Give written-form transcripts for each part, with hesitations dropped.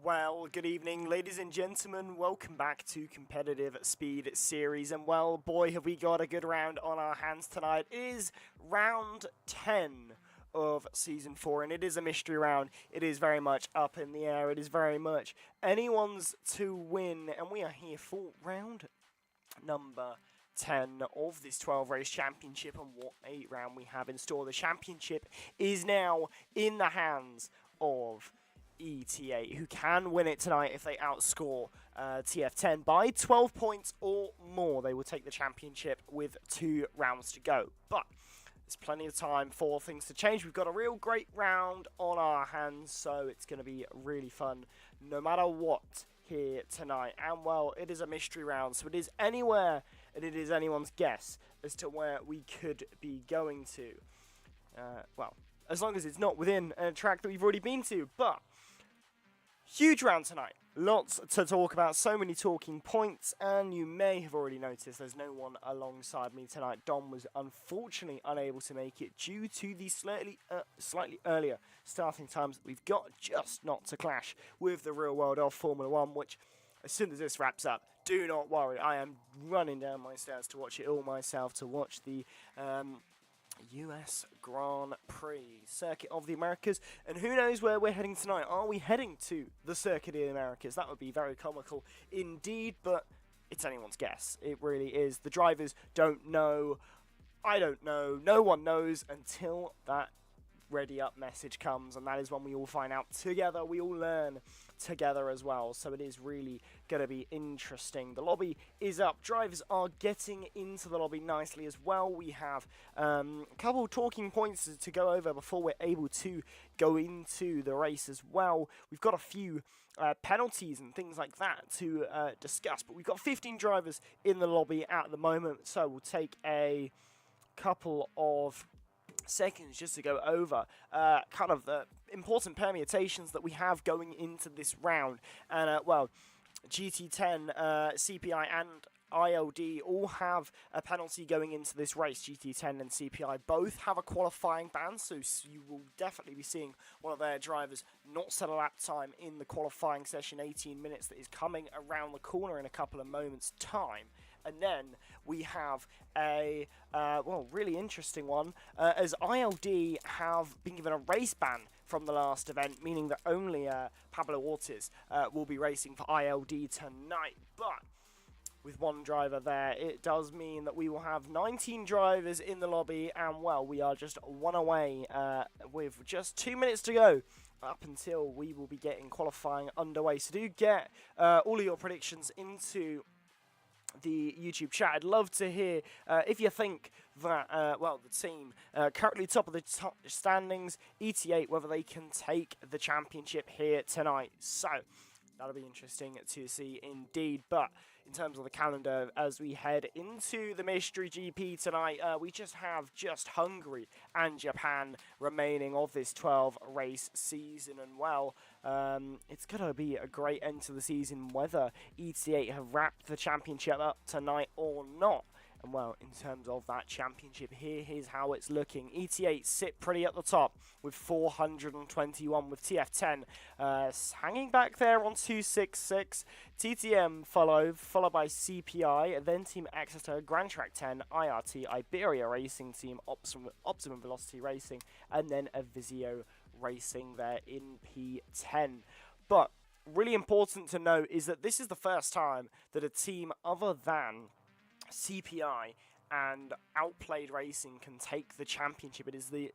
Well, good evening, ladies and gentlemen. Welcome back to Competitive Speed Series. And well, boy, have we got a good round on our hands tonight. It is round 10 of Season 4, and it is a mystery round. It is very much up in the air. It is very much anyone's to win. And we are here for round number 10 of this 12 race championship. And what a round we have in store. The championship is now in the hands of ETA, who can win it tonight if they outscore TF10 by 12 points or more. They will take the championship with 2 rounds to go. But there's plenty of time for things to change. We've got a real great round on our hands, so it's going to be really fun no matter what here tonight. And well, it is a mystery round, so it is anywhere and it is anyone's guess as to where we could be going to. Well, as long as it's not within a track that we've already been to. But huge round tonight. Lots to talk about, so many talking points, and you may have already noticed there's no one alongside me tonight. Dom was unfortunately unable to make it due to the slightly earlier starting times that we've got, just not to clash with the real world of Formula 1, which as soon as this wraps up, do not worry, I am running down my stairs to watch it all myself, to watch the US Grand Prix, Circuit of the Americas, and who knows where we're heading tonight. Are we heading to the Circuit of the Americas? That would be very comical indeed, but it's anyone's guess. It really is. The drivers don't know. I don't know. No one knows until that ready up message comes, and that is when we all find out together. We all learn together as well, so it is really going to be interesting. The lobby is up. Drivers are getting into the lobby nicely as well. We have a couple talking points to go over before we're able to go into the race as well. We've got a few penalties and things like that to discuss, but we've got 15 drivers in the lobby at the moment, so we'll take a couple of seconds just to go over kind of the important permutations that we have going into this round. And well, GT10, CPI and ILD all have a penalty going into this race. GT10 and CPI both have a qualifying ban, so you will definitely be seeing one of their drivers not set a lap time in the qualifying session, 18 minutes, that is coming around the corner in a couple of moments' time. And then we have a, well, really interesting one, as ILD have been given a race ban from the last event, meaning that only Pablo Ortiz will be racing for ILD tonight. But with one driver there, it does mean that we will have 19 drivers in the lobby, and well, we are just one away with just 2 minutes to go up until we will be getting qualifying underway. So do get all of your predictions into the YouTube chat. I'd love to hear if you think that, well, the team currently top of the standings, ET8, whether they can take the championship here tonight. So that'll be interesting to see indeed. But in terms of the calendar, as we head into the Mystery GP tonight, we just have Hungary and Japan remaining of this 12-race season. And well, it's going to be a great end to the season, whether ET8 have wrapped the championship up tonight or not. And well, in terms of that championship, here's how it's looking. ET8 sit pretty at the top with 421, with TF10 hanging back there on 266. TTM followed by CPI, then Team Exeter, Grand Track 10, IRT, Iberia Racing Team, Optimum Velocity Racing, and then Avizio Racing there in P10. But really important to note is that this is the first time that a team other than CPI and Outplayed Racing can take the championship. It is the,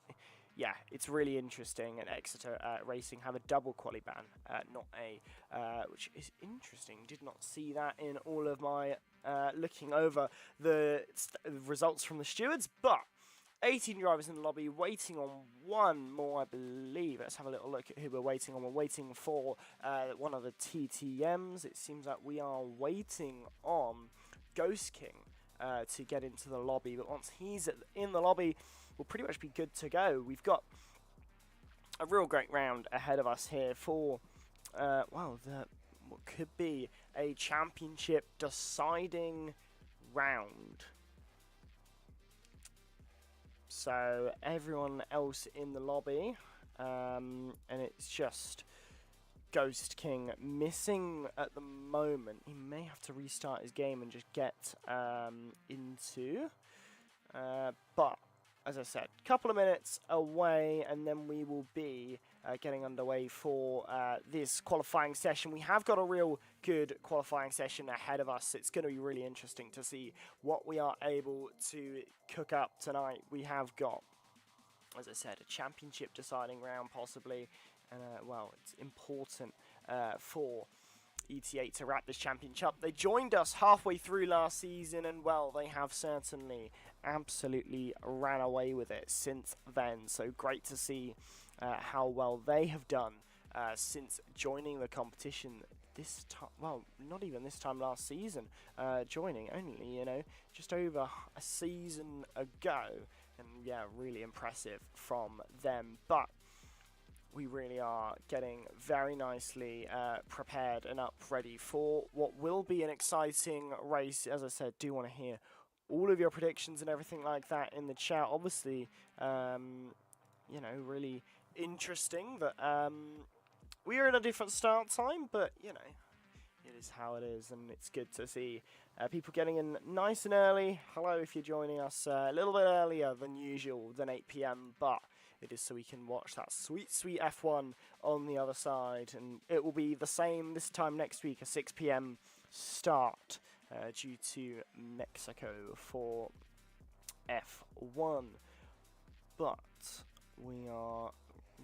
yeah, it's really interesting. And Exeter Racing have a double quali ban, not a, which is interesting. Did not see that in all of my looking over the results from the stewards, but 18 drivers in the lobby, waiting on one more, I believe. Let's have a little look at who we're waiting on. We're waiting for one of the TTMs. It seems that we are waiting on Ghost King to get into the lobby, but once he's in the lobby, we'll pretty much be good to go. We've got a real great round ahead of us here for, well, what could be a championship deciding round. So everyone else in the lobby, and it's just Ghost King missing at the moment. He may have to restart his game and just get into. But, as I said, a couple of minutes away, and then we will be getting underway for this qualifying session. We have got a real good qualifying session ahead of us. It's going to be really interesting to see what we are able to cook up tonight. We have got, as I said, a championship deciding round possibly. And, well, it's important for ETA to wrap this championship up. They joined us halfway through last season, and, well, they have certainly absolutely ran away with it since then. So great to see how well they have done since joining the competition this time. Well, not even this time last season, joining only, you know, just over a season ago. And yeah, really impressive from them. But we really are getting very nicely prepared and up ready for what will be an exciting race. As I said, do want to hear all of your predictions and everything like that in the chat. Obviously, you know, really interesting that we are in a different start time, but, you know, it is how it is, and it's good to see people getting in nice and early. Hello if you're joining us a little bit earlier than usual, than 8 PM, but it is so we can watch that sweet, sweet F1 on the other side, and it will be the same this time next week, a 6 PM start due to Mexico for F1. But we are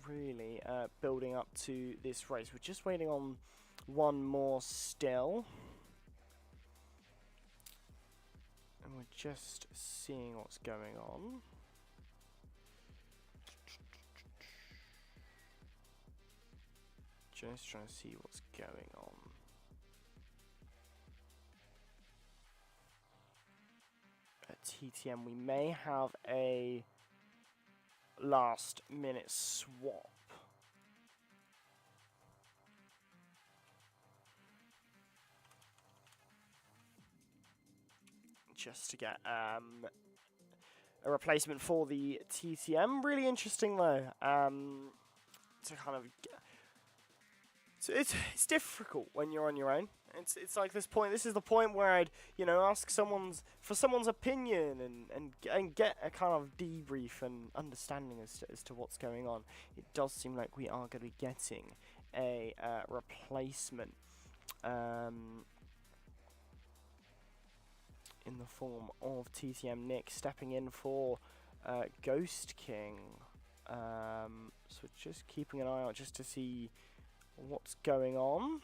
really building up to this race. We're just waiting on one more still. And we're just seeing what's going on. Just trying to see what's going on. At TTM, we may have a last minute swap. Just to get a replacement for the TTM. Really interesting though. To kind of so it's difficult when you're on your own. It's like this point. This is the point where I'd, you know, ask someone's opinion and get a kind of debrief and understanding as to what's going on. It does seem like we are going to be getting a replacement in the form of TTM Nick stepping in for Ghost King. So just keeping an eye out just to see what's going on.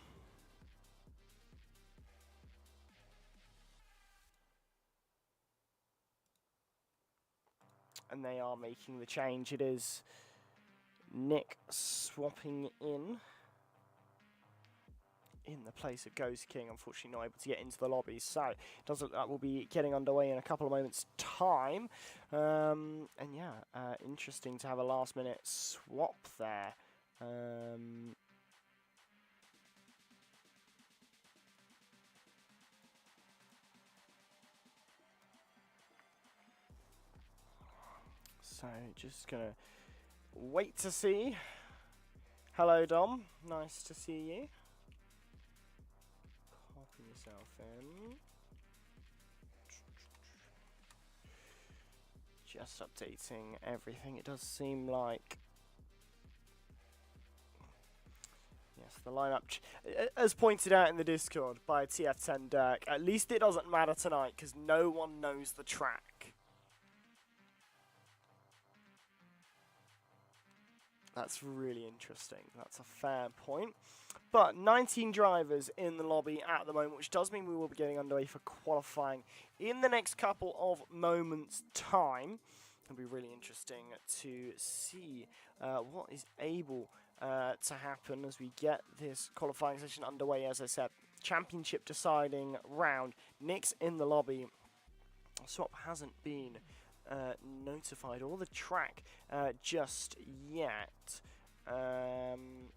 And they are making the change. It is Nick swapping in the place of Ghost King. Unfortunately not able to get into the lobby, so it does look like we'll be getting underway in a couple of moments time. And yeah, interesting to have a last minute swap there. So just gonna wait to see. Hello Dom, nice to see you. Copy yourself in. Just updating everything. It does seem like, yes, the lineup, as pointed out in the Discord by TF10 Dirk, at least it doesn't matter tonight because no one knows the track. That's really interesting. That's a fair point. But 19 drivers in the lobby at the moment, which does mean we will be getting underway for qualifying in the next couple of moments' time. It'll be really interesting to see what is able to happen as we get this qualifying session underway. As I said, championship deciding round. Nick's in the lobby. Swap hasn't been notified, or the track just yet. And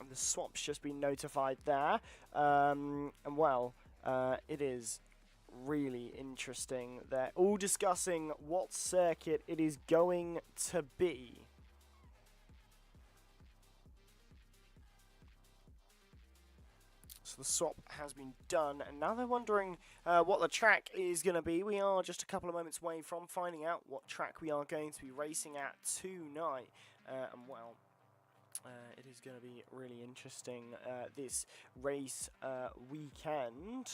the swap's just been notified there. And well, it is really interesting. They're all discussing what circuit it is going to be. So the swap has been done, and now they're wondering what the track is going to be. We are just a couple of moments away from finding out what track we are going to be racing at tonight. And well, it is going to be really interesting this race weekend.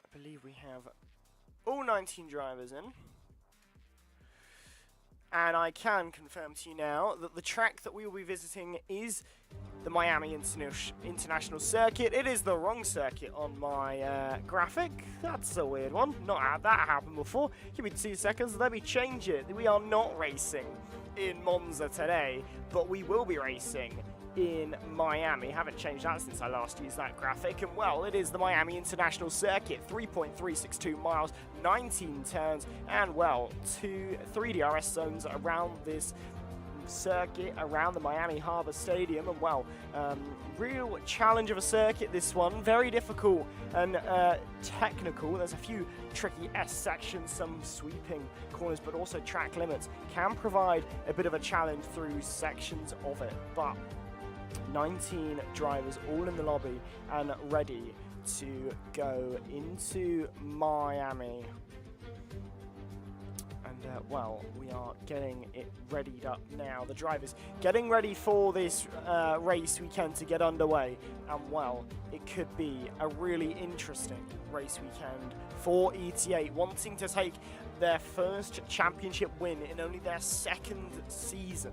I believe we have all 19 drivers in. And I can confirm to you now that the track that we will be visiting is the Miami International Circuit. It is the wrong circuit on my graphic. That's a weird one. Not had that happen before. Give me 2 seconds. Let me change it. We are not racing in Monza today, but we will be racing in Miami. Haven't changed that since I last used that graphic. And well, it is the Miami International Circuit, 3.362 miles, 19 turns, and well, 3 DRS zones around this circuit, around the Miami Harbor Stadium. And well, real challenge of a circuit, this one. Very difficult and technical. There's a few tricky S sections, some sweeping corners, but also track limits can provide a bit of a challenge through sections of it. But 19 drivers all in the lobby and ready to go into Miami. And well, we are getting it readied up now. The drivers getting ready for this race weekend to get underway. And well, it could be a really interesting race weekend for ETA, wanting to take their first championship win in only their 2nd season.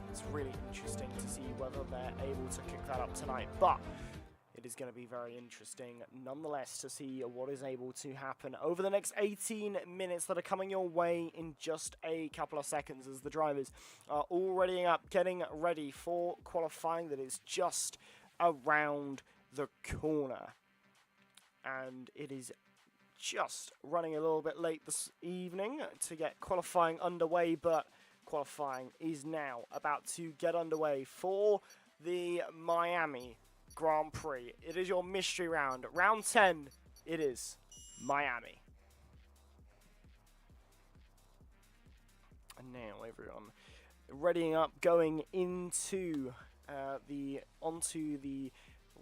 It's really interesting to see whether they're able to kick that up tonight, but it is going to be very interesting nonetheless to see what is able to happen over the next 18 minutes that are coming your way in just a couple of seconds, as the drivers are all readying up, getting ready for qualifying that is just around the corner. And it is just running a little bit late this evening to get qualifying underway, but qualifying is now about to get underway for the Miami Grand Prix. It is your mystery round. Round 10, it is Miami. And now everyone readying up, going into onto the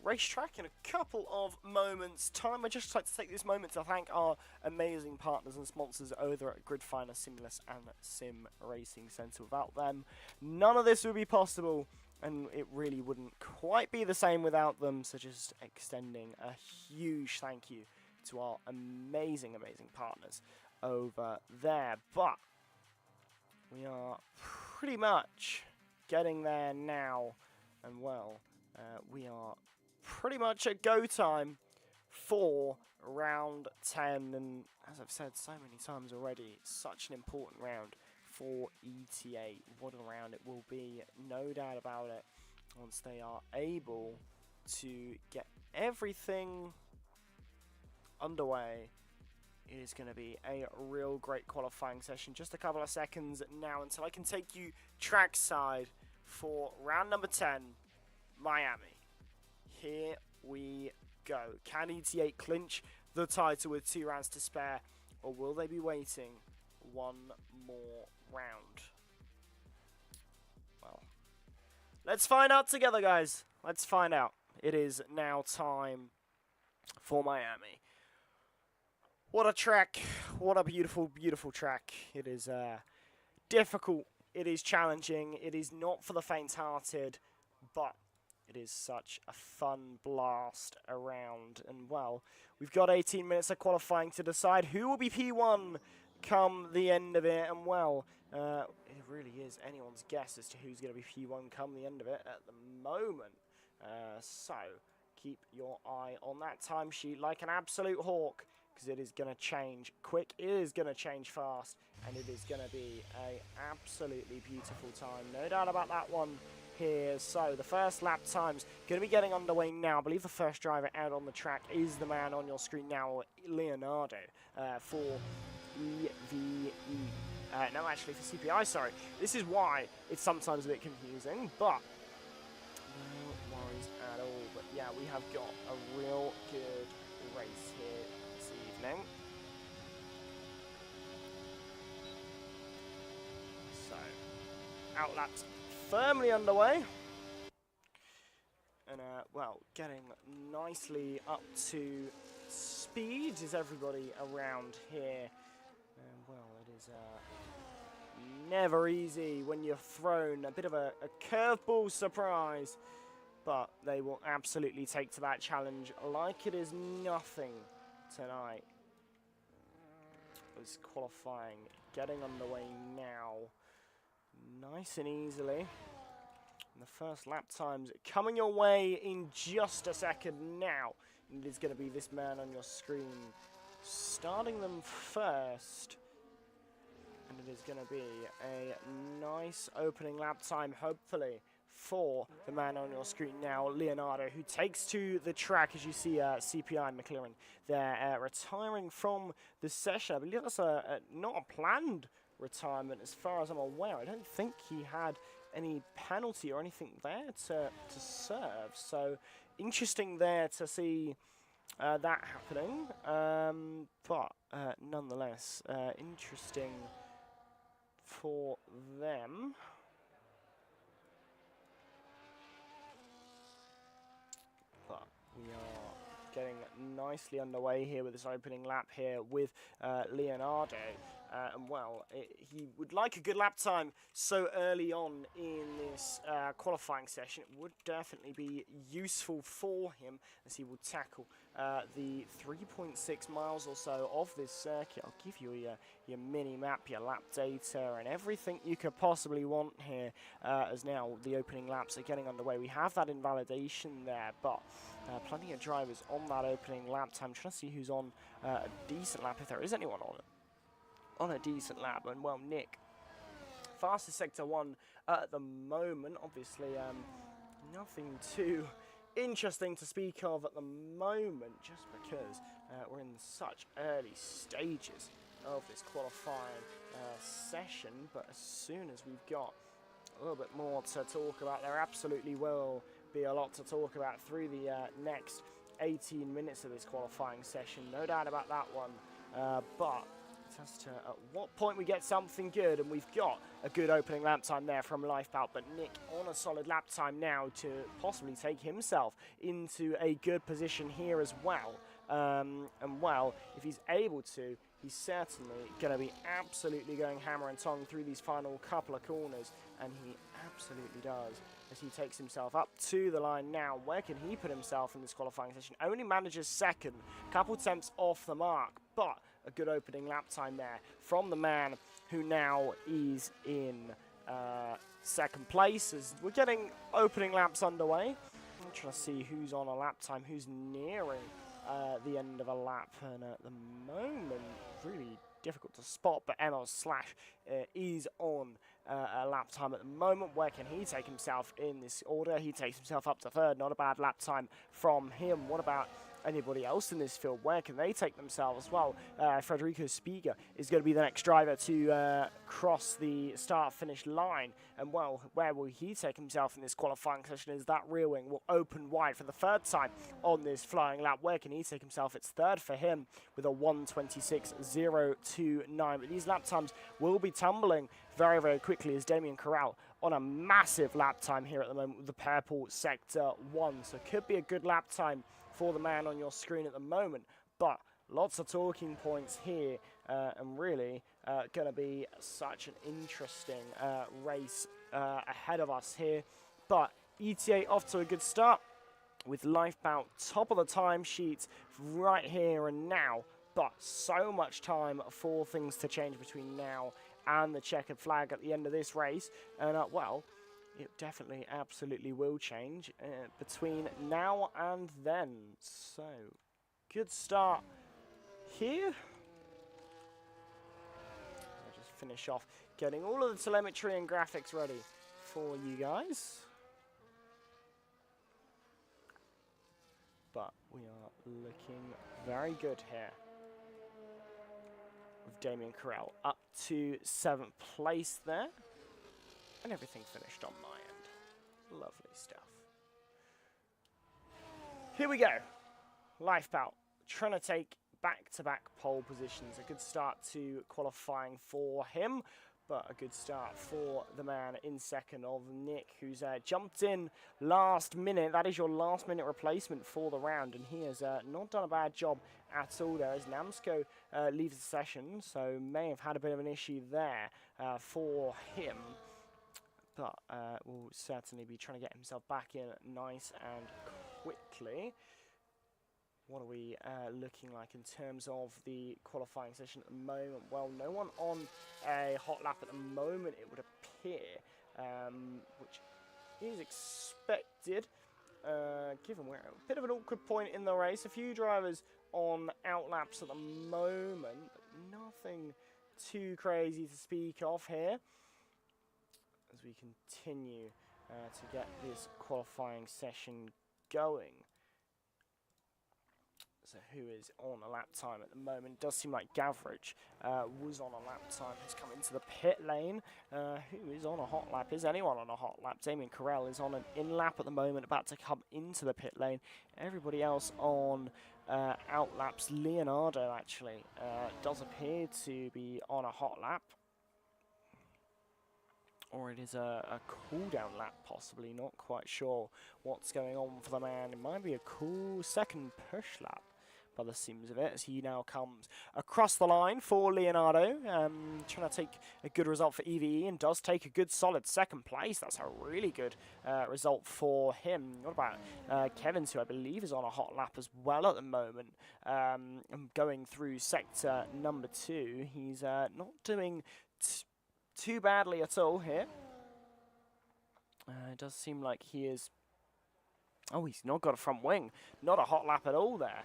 racetrack in a couple of moments time. I'd just like to take this moment to thank our amazing partners and sponsors over at Gridfinder, Simulus and Sim Racing Centre. Without them, none of this would be possible, and it really wouldn't quite be the same without them. So just extending a huge thank you to our amazing partners over there. But we are pretty much getting there now, and well, we are pretty much at go time for round 10, and as I've said so many times already, such an important round for ETA. What a round it will be, no doubt about it, once they are able to get everything underway. It is going to be a real great qualifying session. Just a couple of seconds now until I can take you trackside for round number 10, Miami. Here we go. Can ETA clinch the title with 2 rounds to spare, or will they be waiting one more round? Well, let's find out together, guys. Let's find out. It is now time for Miami. What a track. What a beautiful, beautiful track. It is difficult. It is challenging. It is not for the faint-hearted, but it is such a fun blast around. And well, we've got 18 minutes of qualifying to decide who will be P1 come the end of it. And well, it really is anyone's guess as to who's going to be P1 come the end of it at the moment. So keep your eye on that timesheet like an absolute hawk, because it is going to change quick, it is going to change fast, and it is going to be a absolutely beautiful time. No doubt about that one here. So the first lap time's going to be getting underway now. I believe the first driver out on the track is the man on your screen now, Leonardo, for EVE. No, actually for CPI, sorry. This is why it's sometimes a bit confusing, but why worries at all. But yeah, we have got a real good race here this evening. So, outlaps firmly underway. And, well, getting nicely up to speed is everybody around here. And, well, it is never easy when you're thrown a bit of a curveball surprise. But they will absolutely take to that challenge like it is nothing tonight. It's qualifying, getting underway now. Nice and easily. And the first lap times coming your way in just a second now. And it is going to be this man on your screen starting them first. And it is going to be a nice opening lap time, hopefully, for the man on your screen now, Leonardo, who takes to the track, as you see CPI and McLaren. They're retiring from the session. I believe that's not a planned retirement as far as I'm aware. I don't think he had any penalty or anything there to serve. So interesting there to see that happening. But nonetheless, interesting for them. But we are getting nicely underway here with this opening lap here with Leonardo. And well, he would like a good lap time so early on in this qualifying session. It would definitely be useful for him as he will tackle the 3.6 miles or so of this circuit. I'll give you your mini map, your lap data, and everything you could possibly want here as now the opening laps are getting underway. We have that invalidation there, but plenty of drivers on that opening lap time. I'm trying to see who's on a decent lap, if there is anyone on it. On a decent lap, and well, Nick, fastest sector 1 at the moment. Obviously, nothing too interesting to speak of at the moment, just because we're in such early stages of this qualifying session. But as soon as we've got a little bit more to talk about, there absolutely will be a lot to talk about through the next 18 minutes of this qualifying session. No doubt about that one, but as to at what point we get something good, and we've got a good opening lap time there from Lifebout, but Nick on a solid lap time now to possibly take himself into a good position here as well. And well, if he's able to, he's certainly going to be absolutely going hammer and tong through these final couple of corners, and he absolutely does as he takes himself up to the line now. Where can he put himself in this qualifying session? Only manages second, couple attempts off the mark, but a good opening lap time there from the man who now is in second place as we're getting opening laps underway. I'm trying to see who's on a lap time, who's nearing the end of a lap, and at the moment, really difficult to spot, but ML Slash is on a lap time at the moment. Where can he take himself in this order? He takes himself up to third, not a bad lap time from him. What about anybody else in this field? Where can they take themselves? Well, Federico Spiga is going to be the next driver to cross the start-finish line. And, well, where will he take himself in this qualifying session? Is that rear wing will open wide for the third time on this flying lap. Where can he take himself? It's third for him with a 1:26.029. But these lap times will be tumbling very, very quickly as Damien Corral on a massive lap time here at the moment with the purple sector 1. So it could be a good lap time for the man on your screen at the moment, but lots of talking points here, and really going to be such an interesting race ahead of us here. But ETA off to a good start with Lifebout top of the timesheet right here and now, but so much time for things to change between now and the checkered flag at the end of this race. And well, it definitely, absolutely will change between now and then. So, good start here. I'll just finish off getting all of the telemetry and graphics ready for you guys. But we are looking very good here with Damien Corral up to 7th place there. And everything finished on my end. Lovely stuff. Here we go. Lifebout trying to take back-to-back pole positions. A good start to qualifying for him, but a good start for the man in second of Nick, who's jumped in last minute. That is your last-minute replacement for the round, and he has not done a bad job at all there as Namsko leaves the session, so may have had a bit of an issue there for him. But will certainly be trying to get himself back in nice and quickly. What are we looking like in terms of the qualifying session at the moment? Well, no one on a hot lap at the moment, it would appear, which is expected, given we're at a bit of an awkward point in the race. A few drivers on out laps at the moment, but nothing too crazy to speak of here as we continue to get this qualifying session going. So who is on a lap time at the moment? Does seem like Gavrich was on a lap time. Has come into the pit lane. Who is on a hot lap? Is anyone on a hot lap? Damien Carell is on an in lap at the moment, about to come into the pit lane. Everybody else on out laps. Leonardo actually does appear to be on a hot lap. Or it is a cool-down lap, possibly. Not quite sure what's going on for the man. It might be a cool second push lap, by the seams of it, as he now comes across the line for Leonardo. Trying to take a good result for EVE, and does take a good, solid second place. That's a really good result for him. What about Kevin's, who I believe is on a hot lap as well at the moment, going through sector number 2. He's not doing too badly at all here. It does seem like he is... Oh, he's not got a front wing. Not a hot lap at all there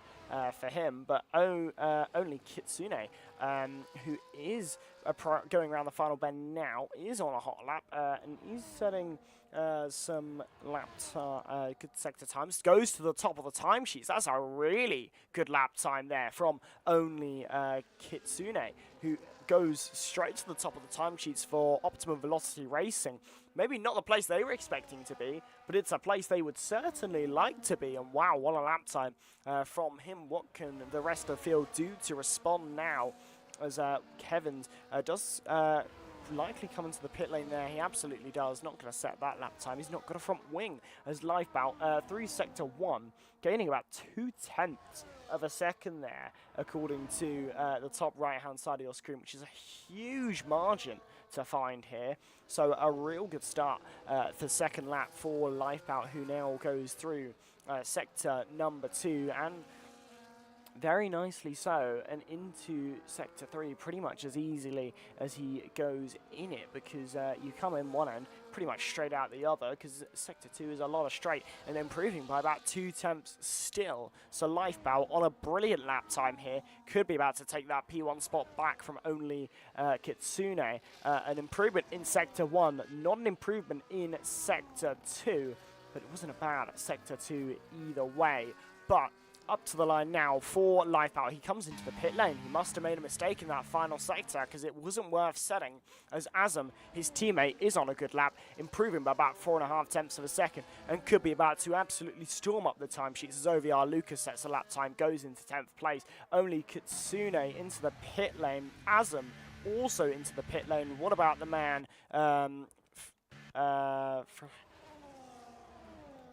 for him. But only Kitsune, who is going around the final bend now, is on a hot lap. And he's setting some lap good sector times. Goes to the top of the timesheets. That's a really good lap time there from only Kitsune, who goes straight to the top of the timesheets for Optimum Velocity Racing. Maybe not the place they were expecting to be, but it's a place they would certainly like to be. And wow, what a lap time from him. What can the rest of the field do to respond now, as Kevin does likely come into the pit lane there. He absolutely does. Not going to set that lap time. He's not got a front wing as Lifebout through sector 1, gaining about 0.2 of a second there, according to the top right-hand side of your screen, which is a huge margin to find here. So a real good start for second lap for Lifebout, who now goes through sector number 2, and very nicely so, and into sector 3 pretty much as easily as he goes in it, because you come in one end pretty much straight out the other, because sector 2 is a lot of straight, and improving by about 0.2 still. So Lifebout on a brilliant lap time here, could be about to take that P1 spot back from only Kitsune. An improvement in sector 1, not an improvement in sector 2, but it wasn't a bad sector 2 either way. But up to the line now for Lifebout. He comes into the pit lane. He must have made a mistake in that final sector, because it wasn't worth setting, as Azam, his teammate, is on a good lap, improving by about 4.5 of a second, and could be about to absolutely storm up the timesheets as OVR Lucas sets a lap time, goes into 10th place. Only Kitsune into the pit lane. Azam also into the pit lane. What about the man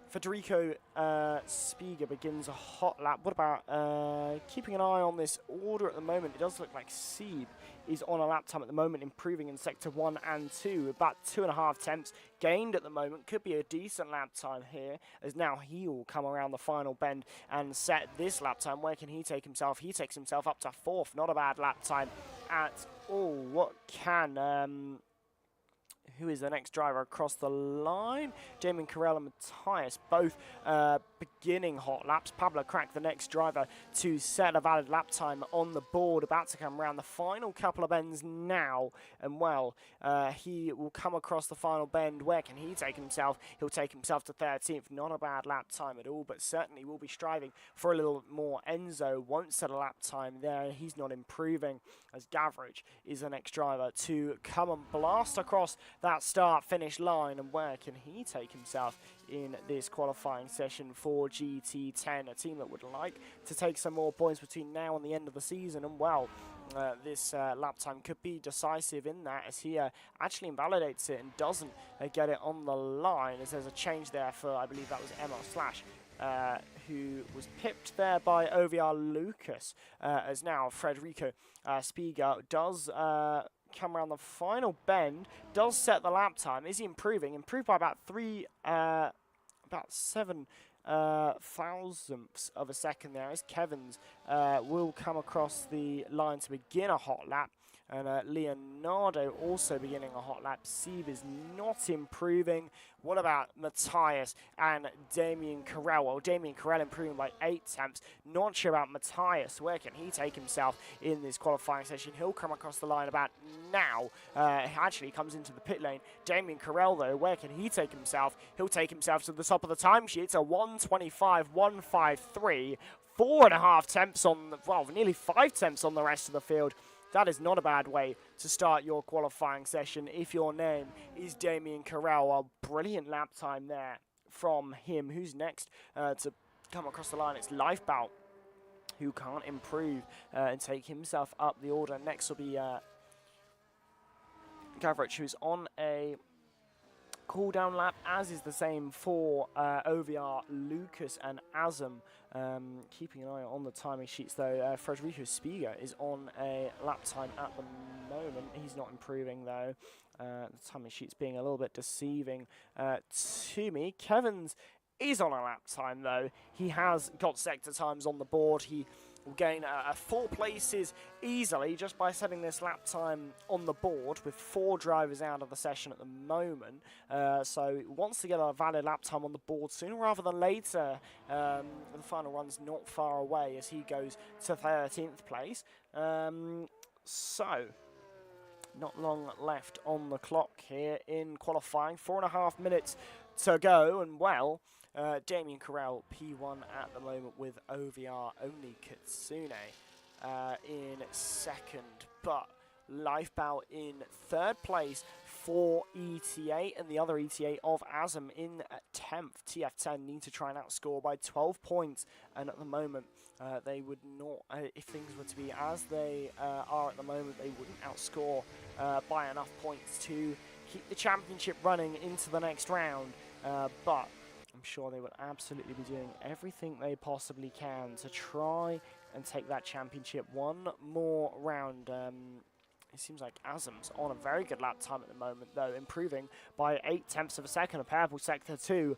Federico Spiga begins a hot lap. What about keeping an eye on this order at the moment? It does look like Sieb is on a lap time at the moment, improving in sector 1 and 2. About 2.5 gained at the moment. Could be a decent lap time here, as now he will come around the final bend and set this lap time. Where can he take himself? He takes himself up to 4th. Not a bad lap time at all. What can... who is the next driver across the line? Damien Carell and Matthias, both beginning hot laps. Pablo Crack, the next driver to set a valid lap time on the board, about to come around the final couple of bends now. And well, he will come across the final bend. Where can he take himself? He'll take himself to 13th. Not a bad lap time at all, but certainly will be striving for a little more. Enzo won't set a lap time there. He's not improving, as Gavrich is the next driver to come and blast across that start-finish line, and where can he take himself in this qualifying session for GT10, a team that would like to take some more points between now and the end of the season. And well, this lap time could be decisive in that, as he actually invalidates it and doesn't get it on the line, as there's a change there for, I believe that was Emma Slash, who was pipped there by OVR Lucas, as now Frederico Spiga does come around the final bend, does set the lap time. Is he improving? Improved by about about 7 thousandths of a second there, as Kevin's will come across the line to begin a hot lap. And Leonardo also beginning a hot lap. Sieve is not improving. What about Matthias and Damien Carell? Well, Damien Carell improving by 8 tenths. Not sure about Matthias. Where can he take himself in this qualifying session? He'll come across the line about now. Actually comes into the pit lane. Damien Carell, though, where can he take himself? He'll take himself to the top of the timesheet. It's a 1:25.153. 4.5 tenths on, well, nearly 5 tenths on the rest of the field. That is not a bad way to start your qualifying session if your name is Damien Carell. A brilliant lap time there from him. Who's next to come across the line? It's Lifebout, who can't improve and take himself up the order. Next will be Gavrich, who's on a cooldown lap, as is the same for OVR Lucas and Azam. Keeping an eye on the timing sheets, though, Frederico Spiga is on a lap time at the moment. He's not improving, though. The timing sheets being a little bit deceiving to me. Kevin's is on a lap time, though. He has got sector times on the board. He will gain 4 places easily just by setting this lap time on the board, with 4 drivers out of the session at the moment. So he wants to get a valid lap time on the board sooner rather than later. The final run's not far away, as he goes to 13th place. So not long left on the clock here in qualifying. 4.5 minutes to go, and well, Damien Carell, P1 at the moment, with OVR only Kitsune in second, but Lifebout in third place for ETA, and the other ETA of Azam in 10th. TF10 need to try and outscore by 12 points, and at the moment they would not, if things were to be as they are at the moment, they wouldn't outscore by enough points to keep the championship running into the next round, but I'm sure they would absolutely be doing everything they possibly can to try and take that championship one more round. It seems like Azam's on a very good lap time at the moment, though, improving by 8 tenths of a second. A purple sector 2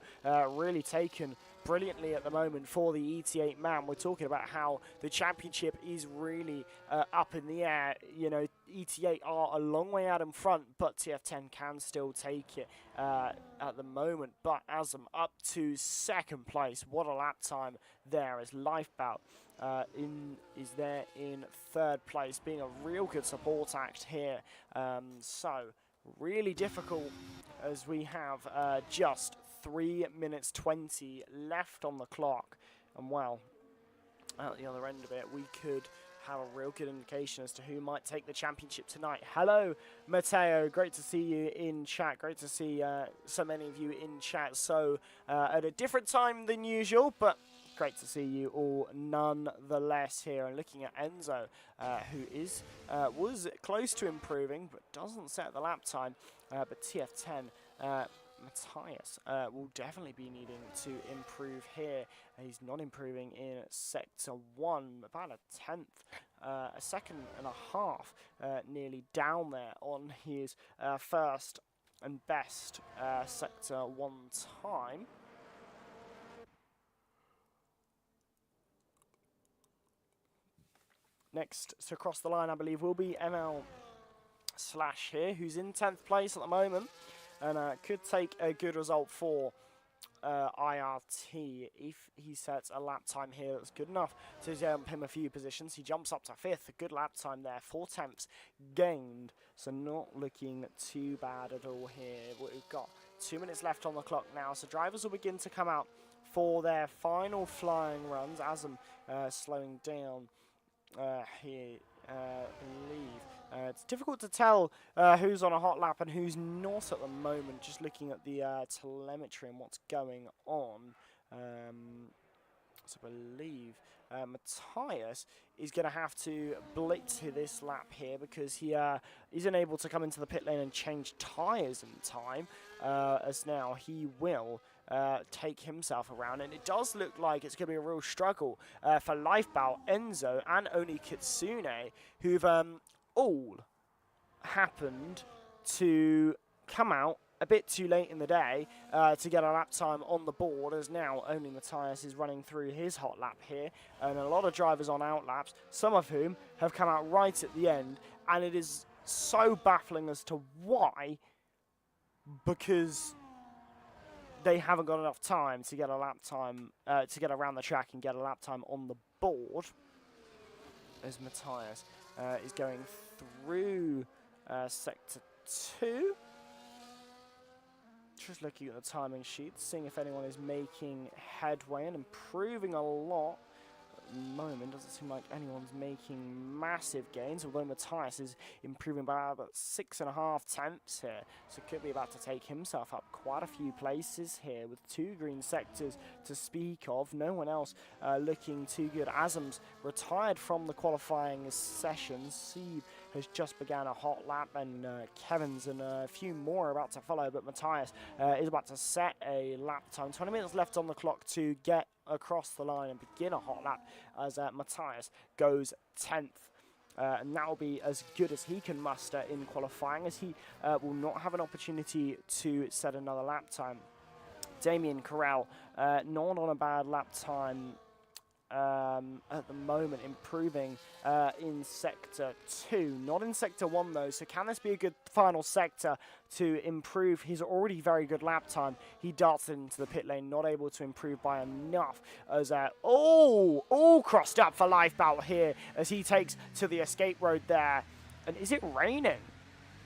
really taken brilliantly at the moment for the ET8 man. We're talking about how the championship is really up in the air. You know, ET8 are a long way out in front, but TF10 can still take it at the moment. But Azam up to second place. What a lap time there, as Lifebout is there in third place, being a real good support act here. So really difficult, as we have just 3 minutes 20 left on the clock, and well, at the other end of it, we could have a real good indication as to who might take the championship tonight. Hello, Matteo. Great to see you in chat. Great to see so many of you in chat. So at a different time than usual, but great to see you all nonetheless here. And looking at Enzo, who was close to improving, but doesn't set the lap time. But TF10, Matthias will definitely be needing to improve here. He's not improving in sector 1, about a tenth, a second and a half, nearly down there on his first and best sector 1 time. Next to cross the line, I believe, will be ML Slash here, who's in 10th place at the moment, and could take a good result for IRT if he sets a lap time here that's good enough to jump him a few positions. He jumps up to 5th, a good lap time there, 4 tenths gained, so not looking too bad at all here. We've got 2 minutes left on the clock now, so drivers will begin to come out for their final flying runs. Azam slowing down here, believe. It's difficult to tell who's on a hot lap and who's not at the moment, just looking at the telemetry and what's going on. So I believe Matthias is going to have to blitz this lap here because he isn't able to come into the pit lane and change tyres in time, as now he will take himself around, and it does look like it's going to be a real struggle for Lifebout, Enzo, and Oni Kitsune, who've all happened to come out a bit too late in the day to get a lap time on the board, as now only Matthias is running through his hot lap here, and a lot of drivers on out laps, some of whom have come out right at the end, and it is so baffling as to why, because they haven't got enough time to get a lap time, to get around the track and get a lap time on the board, as Matthias is going through Sector 2. Just looking at the timing sheet, seeing if anyone is making headway and improving a lot. At the moment, doesn't seem like anyone's making massive gains, although Matthias is improving by about 6.5 tenths here, so could be about to take himself up quite a few places here with 2 green sectors to speak of. No one else looking too good. Azam's retired from the qualifying session. Seed has just began a hot lap, and Kevin's and a few more are about to follow, but Matthias is about to set a lap time. 20 minutes left on the clock to get across the line and begin a hot lap, as Matthias goes 10th. And that will be as good as he can muster in qualifying, as he will not have an opportunity to set another lap time. Damien Corral, not on a bad lap time at the moment, improving in Sector 2. Not in Sector 1 though, so can this be a good final sector to improve his already very good lap time? He darts into the pit lane, not able to improve by enough, as all crossed up for Lifebout here as he takes to the escape road there. And is it raining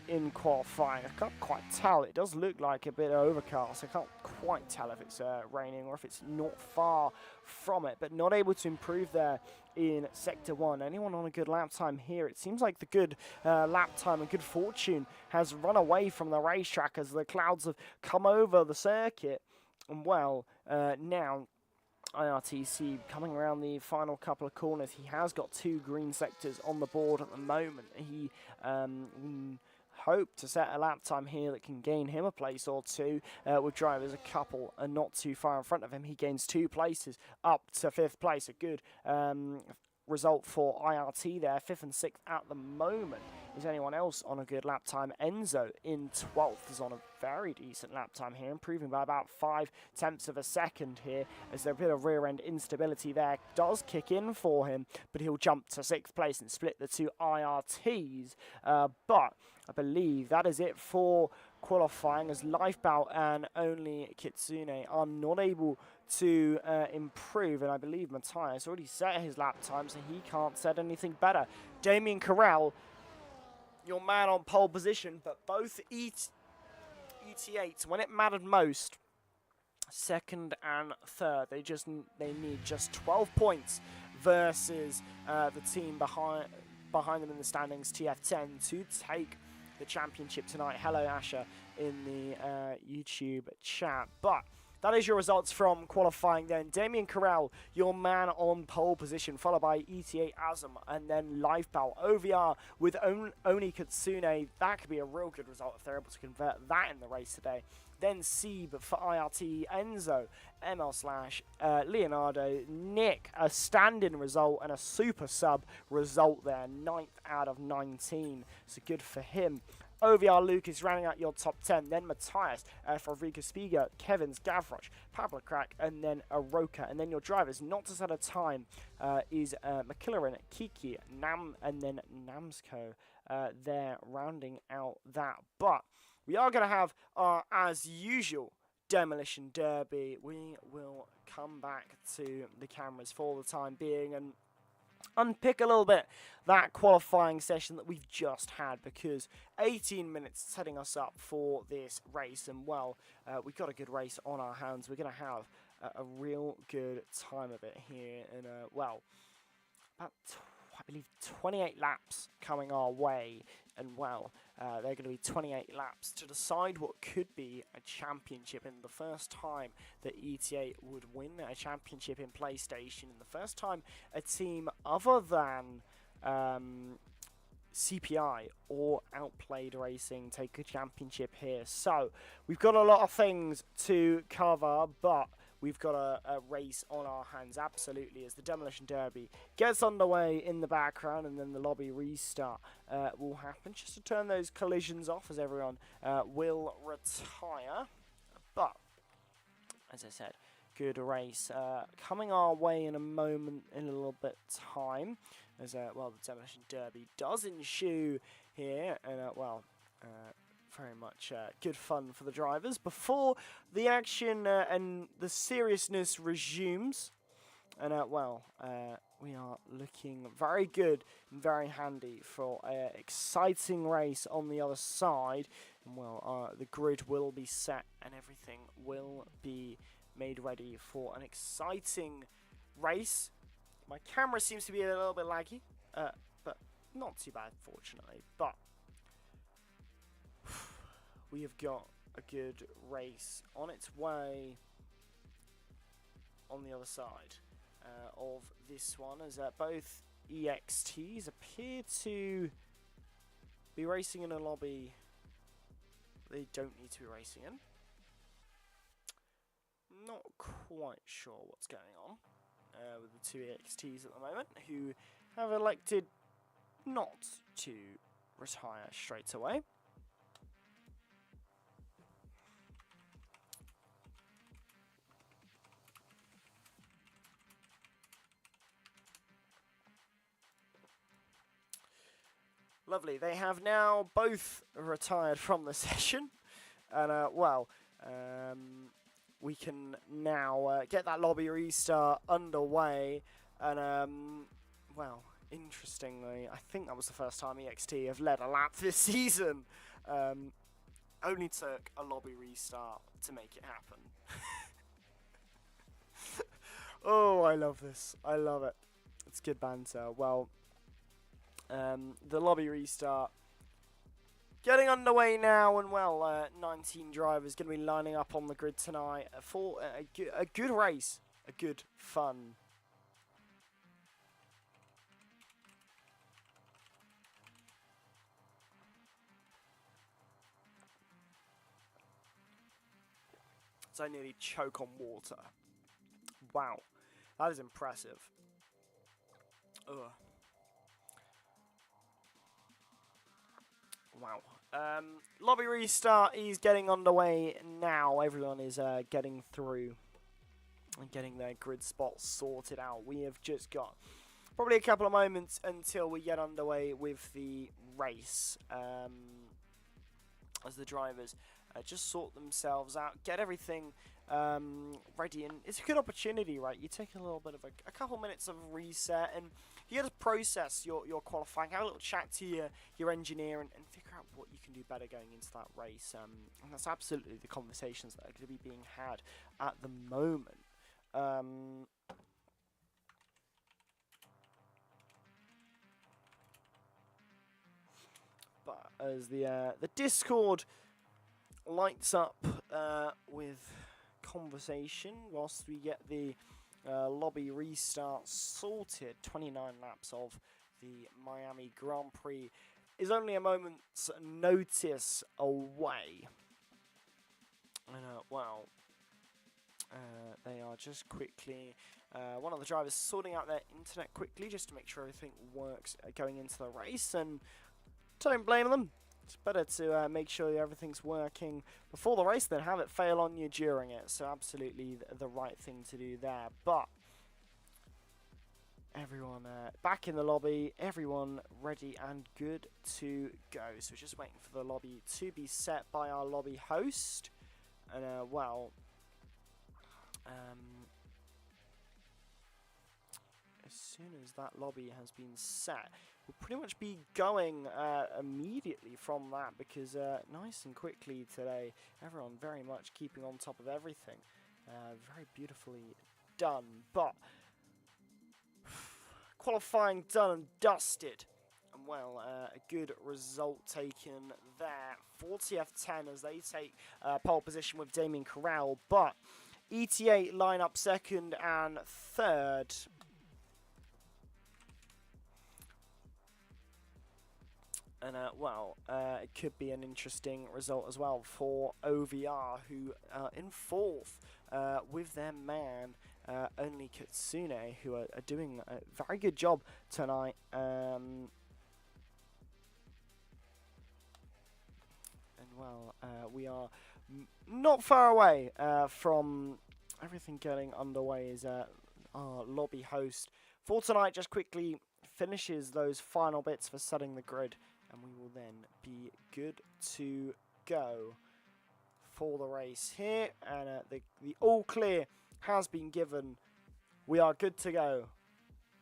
in qualifying? I can't quite tell. It does look like a bit overcast. I can't quite tell if it's raining or if it's not far from it, but not able to improve there in Sector 1. Anyone on a good lap time here? It seems like the good lap time and good fortune has run away from the racetrack as the clouds have come over the circuit. And well, now IRTC coming around the final couple of corners. He has got 2 green sectors on the board at the moment. He hope to set a lap time here that can gain him a place or two, with drivers a couple and not too far in front of him. He gains 2 places up to 5th place. A good result for IRT there. 5th and 6th at the moment. Is anyone else on a good lap time? Enzo in 12th is on a very decent lap time here, improving by about 5 tenths of a second here, as there a bit of rear end instability there does kick in for him, but he'll jump to 6th place and split the 2 IRTs. But I believe that is it for qualifying, as Lifebout and only Kitsune are not able to improve, and I believe Matthias already set his lap time, so he can't set anything better. Damien Corral, your man on pole position, but both ET8, when it mattered most, 2nd and 3rd, they need just 12 points versus the team behind them in the standings, TF10, to take the championship tonight. Hello Asher in the YouTube chat. But that is your results from qualifying then. Damien Corral, your man on pole position, followed by ETA Azam, and then Lifebout. OVR with Oni Kitsune. That could be a real good result if they're able to convert that in the race today. Then Seeb for IRT, Enzo, ML/ Leonardo, Nick, a stand-in result and a super sub result there. 9th out of 19. So good for him. OVR Lucas rounding out your top 10. Then Matthias, Frederica Spiga, Kevin's, Gavroch, Pablo Crack, and then Aroka. And then your drivers, not to set a time, is McKillerin, Kiki, Nam, and then Namsco. There rounding out that. But we are going to have our, as usual, Demolition Derby. We will come back to the cameras for the time being and unpick a little bit that qualifying session that we've just had, because 18 minutes setting us up for this race, and well, we've got a good race on our hands. We're going to have a real good time of it here in, well, about I believe 28 laps coming our way, and well, they're going to be 28 laps to decide what could be a championship, and the first time that ETA would win a championship in PlayStation, and the first time a team other than CPI or Outplayed Racing take a championship here. So we've got a lot of things to cover, but we've got a race on our hands, absolutely, as the Demolition Derby gets underway in the background, and then the lobby restart will happen just to turn those collisions off, as everyone will retire. But, as I said, good race coming our way in a moment, in a little bit time, as well, the Demolition Derby does ensue here, and very much good fun for the drivers. Before the action and the seriousness resumes, and we are looking very good and very handy for an exciting race on the other side. And the grid will be set and everything will be made ready for an exciting race. My camera seems to be a little bit laggy, but not too bad, fortunately. But we have got a good race on its way on the other side of this one, as both EXTs appear to be racing in a lobby they don't need to be racing in. Not quite sure what's going on with the two EXTs at the moment, who have elected not to retire straight away. Lovely. They have now both retired from the session, and we can now get that lobby restart underway. And interestingly, I think that was the first time EXT have led a lap this season. Only took a lobby restart to make it happen. Oh, I love this. I love it. It's good banter. Well, the lobby restart getting underway now, and 19 drivers going to be lining up on the grid tonight for a good race, a good fun. So I nearly choke on water. Wow, that is impressive. Ugh. Wow. Lobby restart is getting underway now. Everyone is getting through and getting their grid spots sorted out. We have just got probably a couple of moments until we get underway with the race, as the drivers just sort themselves out, get everything ready, and it's a good opportunity, right? You take a little bit of a couple minutes of reset, and you get to process your qualifying, have a little chat to your engineer, and figure out what you can do better going into that race. And that's absolutely the conversations that are going to be being had at the moment. But as the Discord lights up with conversation whilst we get the lobby restart sorted, 29 laps of the Miami Grand Prix is only a moment's notice away. And they are just quickly, one of the drivers sorting out their internet quickly just to make sure everything works going into the race, and don't blame them. It's better to make sure everything's working before the race than have it fail on you during it. So absolutely the right thing to do there. But everyone back in the lobby, everyone ready and good to go. So we're just waiting for the lobby to be set by our lobby host. And as soon as that lobby has been set, we'll pretty much be going immediately from that, because nice and quickly today, everyone very much keeping on top of everything. Very beautifully done. But qualifying done and dusted. And well, a good result taken there for TF10 as they take pole position with Damien Corral, but ETA line up second and third. And, it could be an interesting result as well for OVR, who are in fourth with their man, Only Kitsune, who are doing a very good job tonight. We are not far away from everything getting underway as our lobby host for tonight just quickly finishes those final bits for setting the grid, and we will then be good to go for the race here. And the all clear has been given. We are good to go,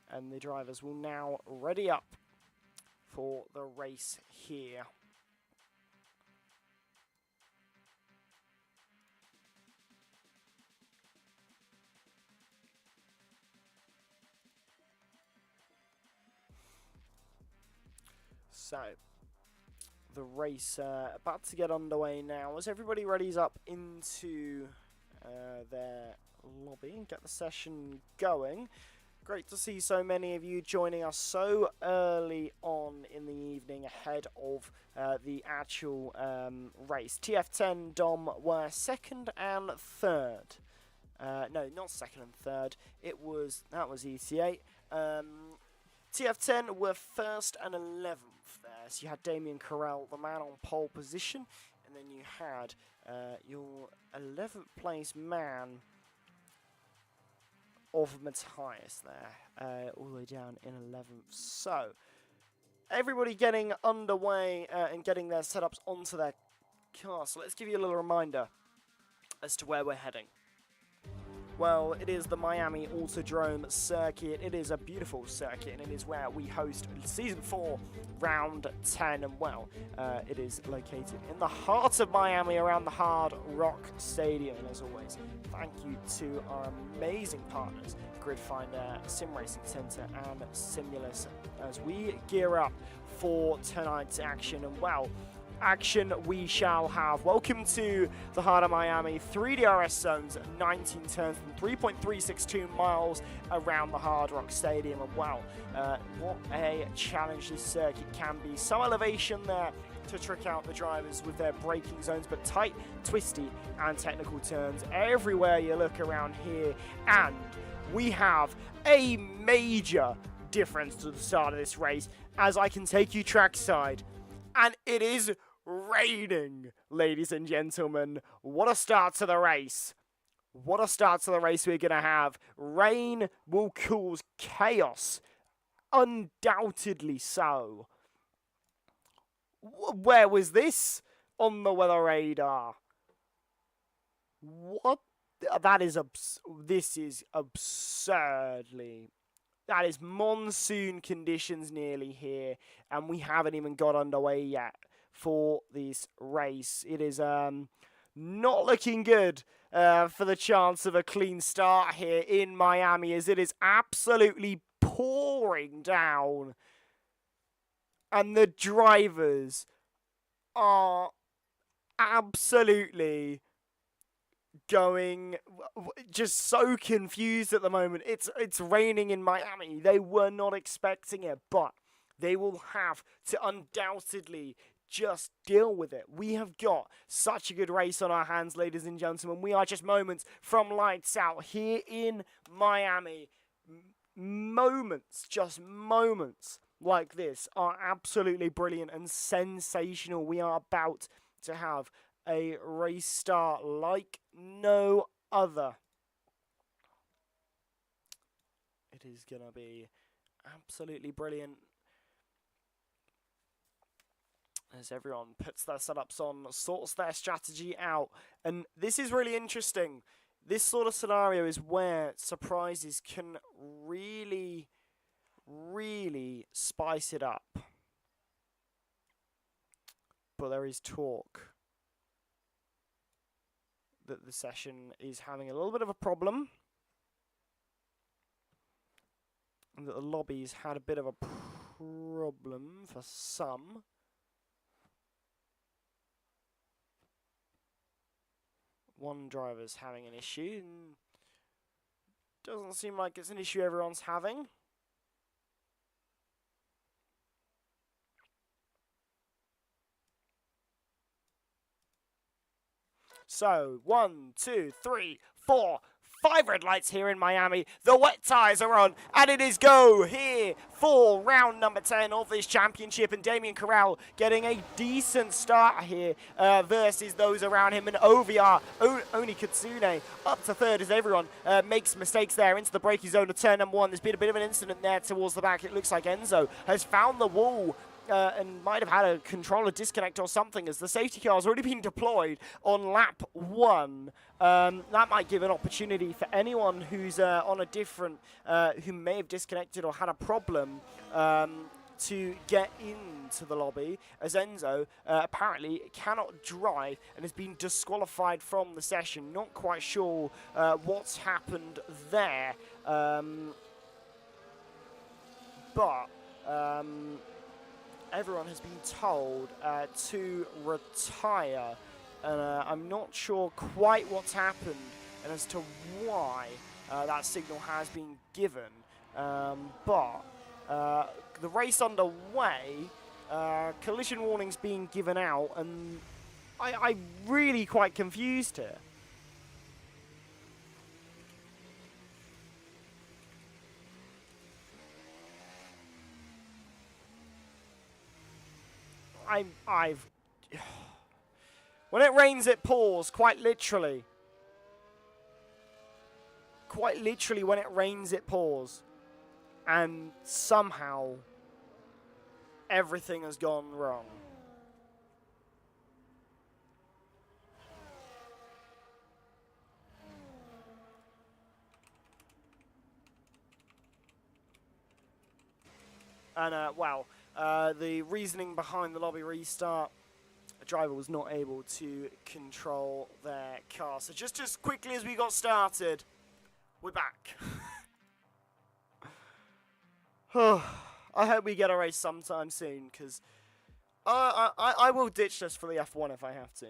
and the drivers will now ready up for the race here. So, the race about to get underway now as everybody readies up into their lobby and get the session going. Great to see so many of you joining us so early on in the evening ahead of the actual race. TF10 Dom were second and third. No, not second and third. That was ETA. TF10 were first and 11th there. So you had Damien Corral, the man on pole position, and then you had your 11th place man of Matthias there, all the way down in 11th. So, everybody getting underway and getting their setups onto their car. So let's give you a little reminder as to where we're heading. Well, it is the Miami Autodrome circuit. It is a beautiful circuit, and it is where we host Season 4, Round 10. And well, it is located in the heart of Miami around the Hard Rock Stadium. And as always, thank you to our amazing partners, Gridfinder, Sim Racing Center, and Simulus, as we gear up for tonight's action. And well, action we shall have. Welcome to the heart of Miami. 3 DRS zones, 19 turns, and 3.362 miles around the Hard Rock Stadium. And wow, what a challenge this circuit can be. Some elevation there to trick out the drivers with their braking zones, but tight, twisty, and technical turns everywhere you look around here. And we have a major difference to the start of this race, as I can take you trackside. And it is raining, ladies and gentlemen. What a start to the race. What a start to the race we're going to have. Rain will cause chaos. Undoubtedly so. Where was this on the weather radar? What? That is this is absurdly. That is monsoon conditions nearly here, and we haven't even got underway yet for this race. It is not looking good for the chance of a clean start here in Miami, as it is absolutely pouring down. And the drivers are absolutely going just so confused at the moment. It's raining in Miami. They were not expecting it, but they will have to undoubtedly just deal with it. We have got such a good race on our hands, ladies and gentlemen. We are just moments from lights out here in Miami. Just moments like this are absolutely brilliant and sensational. We are about to have a race start like no other. It is going to be absolutely brilliant as everyone puts their setups on, sorts their strategy out. And this is really interesting. This sort of scenario is where surprises can really, really spice it up. But there is talk that the session is having a little bit of a problem. that the lobby's had a bit of a problem for some. One driver's having an issue. Doesn't seem like it's an issue everyone's having. So, 1, 2, 3, 4, 5 red lights here in Miami. The wet tyres are on, and it is go here for round number 10 of this championship. And Damien Corral getting a decent start here versus those around him. And OVR, Oni Katsune, up to third as everyone makes mistakes there into the braking zone of turn number 1. There's been a bit of an incident there towards the back. It looks like Enzo has found the wall. And might have had a controller disconnect or something, as the safety car has already been deployed on lap 1. That might give an opportunity for anyone who's on a different, who may have disconnected or had a problem, to get into the lobby, as Enzo apparently cannot drive and has been disqualified from the session. Not quite sure what's happened there, but everyone has been told to retire, and I'm not sure quite what's happened and as to why that signal has been given, but the race underway, collision warnings being given out, and I'm really quite confused here. When it rains, it pours, quite literally. Quite literally, when it rains, it pours. And somehow, everything has gone wrong. And, well, the reasoning behind the lobby restart, the driver was not able to control their car. So just as quickly as we got started, we're back. I hope we get a race sometime soon, because I will ditch this for the F1 if I have to.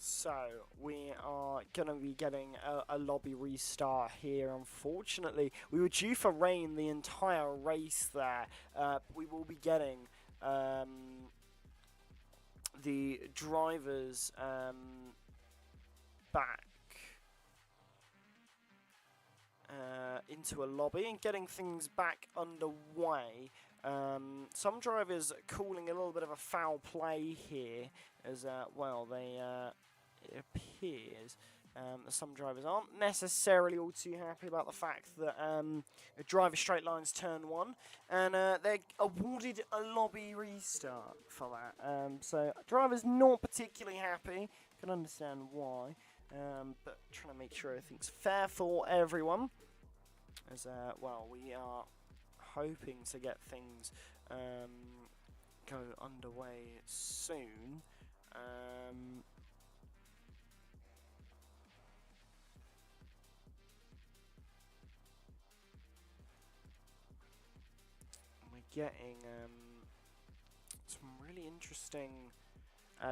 So, we are going to be getting a lobby restart here, unfortunately. We were due for rain the entire race there. We will be getting the drivers back into a lobby and getting things back underway. Some drivers calling a little bit of a foul play here, as well, they it appears some drivers aren't necessarily all too happy about the fact that a driver straight lines turn 1, and they're awarded a lobby restart for that. So drivers not particularly happy, can understand why, but trying to make sure everything's fair for everyone, as well, we are hoping to get things go underway soon. We're getting some really interesting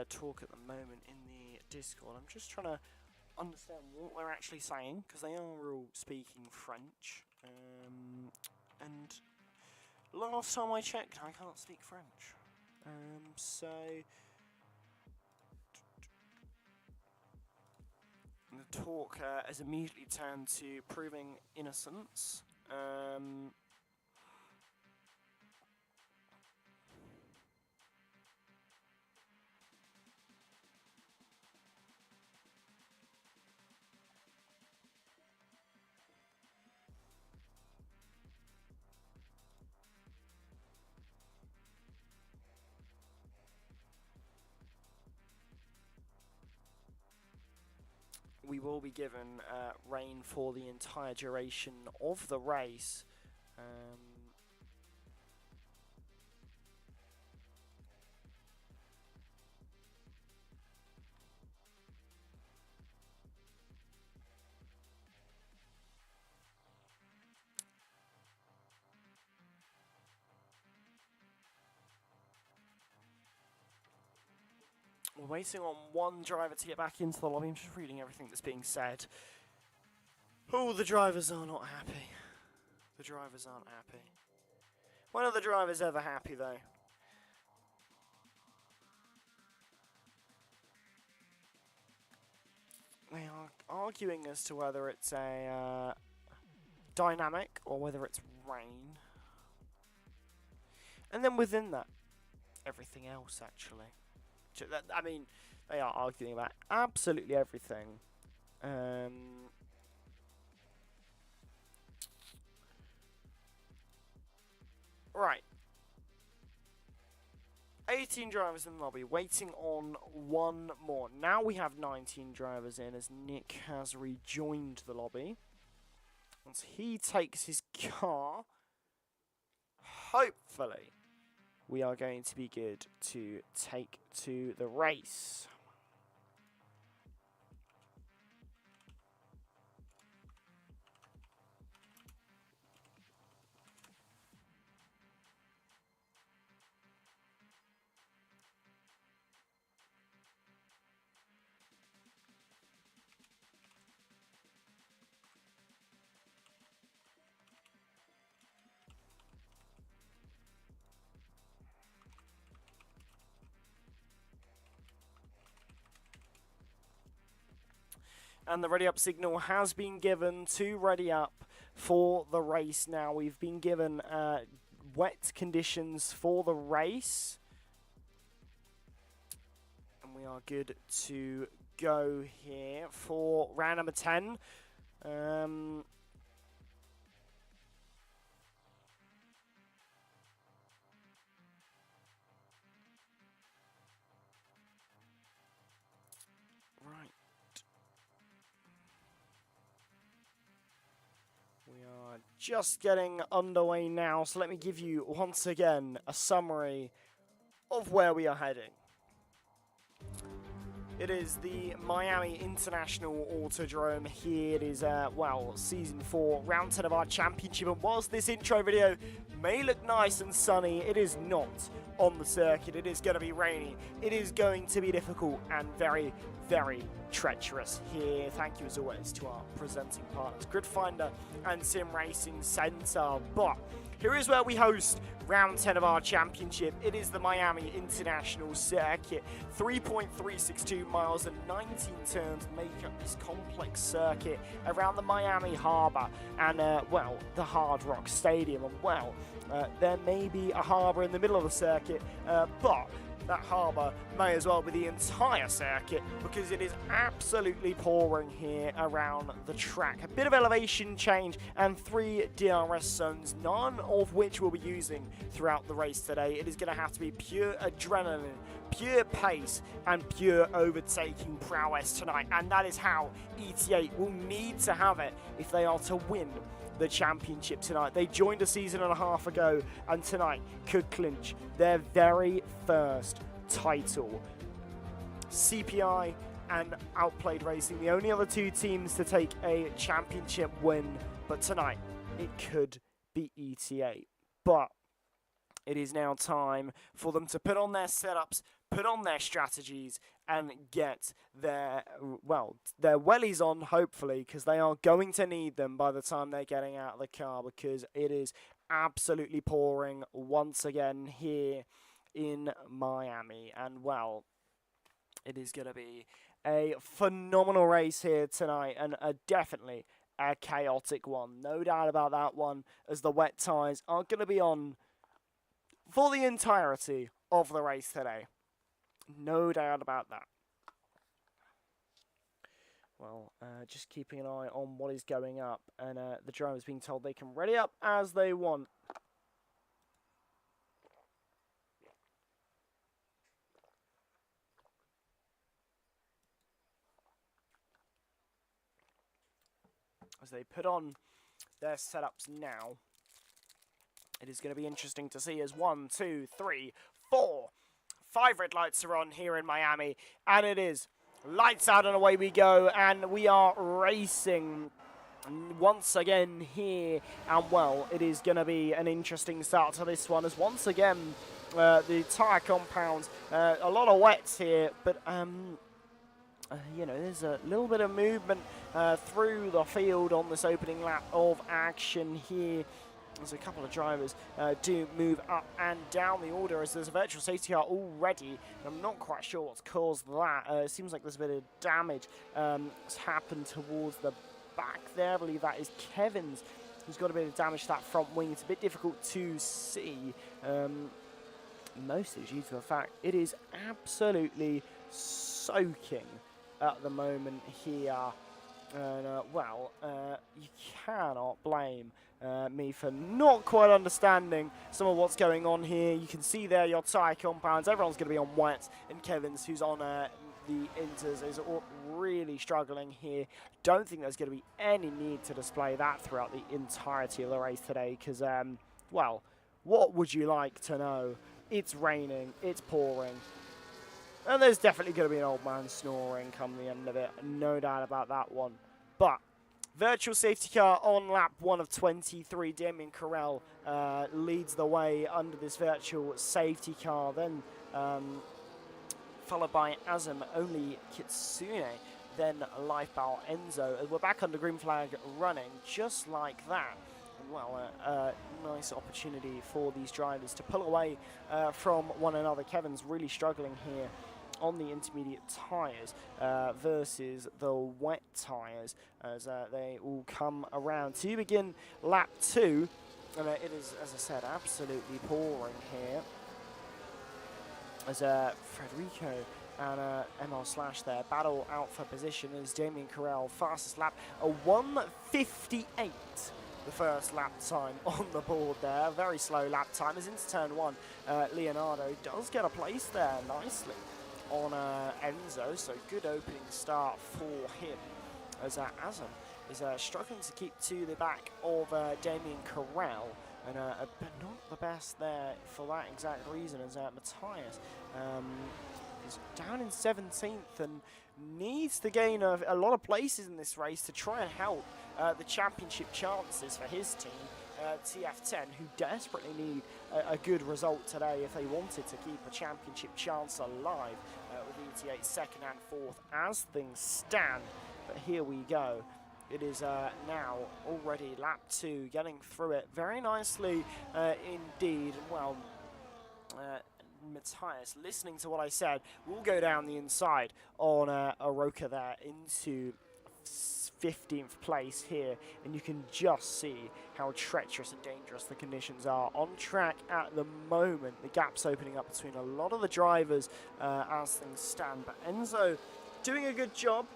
talk at the moment in the Discord. I'm just trying to understand what they're actually saying, because they are all speaking French. And last time I checked, I can't speak French. So the talk has immediately turned to proving innocence. we will be given rain for the entire duration of the race. We're waiting on one driver to get back into the lobby. I'm just reading everything that's being said. Oh, the drivers are not happy. The drivers aren't happy. When are the drivers ever happy, though? They are arguing as to whether it's a dynamic or whether it's rain. And then within that, everything else, actually. I mean, they are arguing about absolutely everything. Right. 18 drivers in the lobby, waiting on one more. Now we have 19 drivers in as Nick has rejoined the lobby. Once he takes his car, hopefully, we are going to be good to take to the race. And the ready up signal has been given to ready up for the race now. We've been given wet conditions for the race. And we are good to go here for round number 10. Right. We are just getting underway now, so let me give you once again a summary of where we are heading. It is the Miami International Autodrome here. It is, well, Season 4, Round 10 of our championship. And whilst this intro video may look nice and sunny, it is not on the circuit. It is going to be rainy. It is going to be difficult and very, very treacherous here. Thank you as always to our presenting partners, Grid Finder and Sim Racing Centre. But here is where we host round 10 of our championship. It is the Miami International Circuit. 3.362 miles and 19 turns make up this complex circuit around the Miami Harbor and, well, the Hard Rock Stadium. And, well, there may be a harbor in the middle of the circuit, but that harbour may as well be the entire circuit because it is absolutely pouring here around the track. A bit of elevation change and 3 DRS zones, none of which we'll be using throughout the race today. It is going to have to be pure adrenaline, pure pace and pure overtaking prowess tonight, and that is how ET8 will need to have it if they are to win the championship tonight. They joined a season and a half ago and tonight could clinch their very first title. CPI and Outplayed Racing, the only other two teams to take a championship win, but tonight it could be ET8. But it is now time for them to put on their setups, put on their strategies, and get their, well, their wellies on, hopefully, because they are going to need them by the time they're getting out of the car, because it is absolutely pouring once again here in Miami. And, well, it is going to be a phenomenal race here tonight, and definitely a chaotic one. No doubt about that one, as the wet tyres are going to be on for the entirety of the race today. No doubt about that. Well, just keeping an eye on what is going up, and the drivers being told they can ready up as they want. as they put on their setups now. It is going to be interesting to see as 1, 2, 3, 4, 5 red lights are on here in Miami, and it is lights out and away we go, and we are racing once again here, and well, it is going to be an interesting start to this one, as once again the tyre compounds, a lot of wets here, but you know, there's a little bit of movement through the field on this opening lap of action here. There's a couple of drivers do move up and down the order as there's a virtual safety car already. I'm not quite sure what's caused that. It seems like there's a bit of damage that's happened towards the back there. I believe that is Kevin's, who's got a bit of damage to that front wing. It's a bit difficult to see, mostly due to the fact it is absolutely soaking at the moment here. And, well, you cannot blame me for not quite understanding some of what's going on here. You can see there your tyre compounds. Everyone's going to be on wets, and Kevin's, who's on the inters, is really struggling here. Don't think there's going to be any need to display that throughout the entirety of the race today because, well, what would you like to know? It's raining, it's pouring, and there's definitely going to be an old man snoring come the end of it. No doubt about that one. But virtual safety car on lap 1 of 23. Damien Carell leads the way under this virtual safety car. Then followed by Azam, only Kitsune, then Lifebow Enzo. And we're back under green flag running just like that. And well, a nice opportunity for these drivers to pull away from one another. Kevin's really struggling here on the intermediate tyres versus the wet tyres as they all come around to begin lap 2. And it is, as I said, absolutely pouring here as Federico and ML Slash there battle out for position as Damien Carell fastest lap, a 1:58. The first lap time on the board there. Very slow lap time as into turn 1. Leonardo does get a place there nicely on Enzo, so good opening start for him as Azam is struggling to keep to the back of Damien Carell, and but not the best there for that exact reason as Matthias is down in 17th and needs to gain a lot of places in this race to try and help the championship chances for his team, TF10, who desperately need a good result today if they wanted to keep a championship chance alive with ETA second and fourth as things stand. But here we go. It is now already lap 2, getting through it very nicely indeed. Well, Matthias, listening to what I said, will go down the inside on Aroka there into 15th place here, and you can just see how treacherous and dangerous the conditions are on track at the moment. The gap's opening up between a lot of the drivers as things stand, but Enzo doing a good job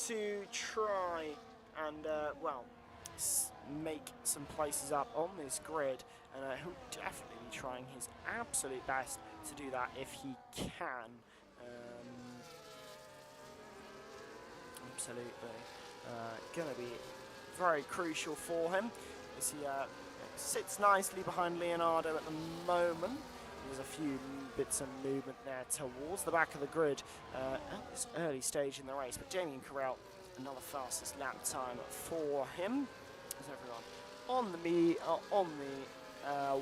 to try and well, make some places up on this grid, and he'll definitely be trying his absolute best to do that if he can. Absolutely. Going to be very crucial for him as he sits nicely behind Leonardo at the moment. There's a few bits of movement there towards the back of the grid at this early stage in the race, but Damien Carell, another fastest lap time for him. As everyone on the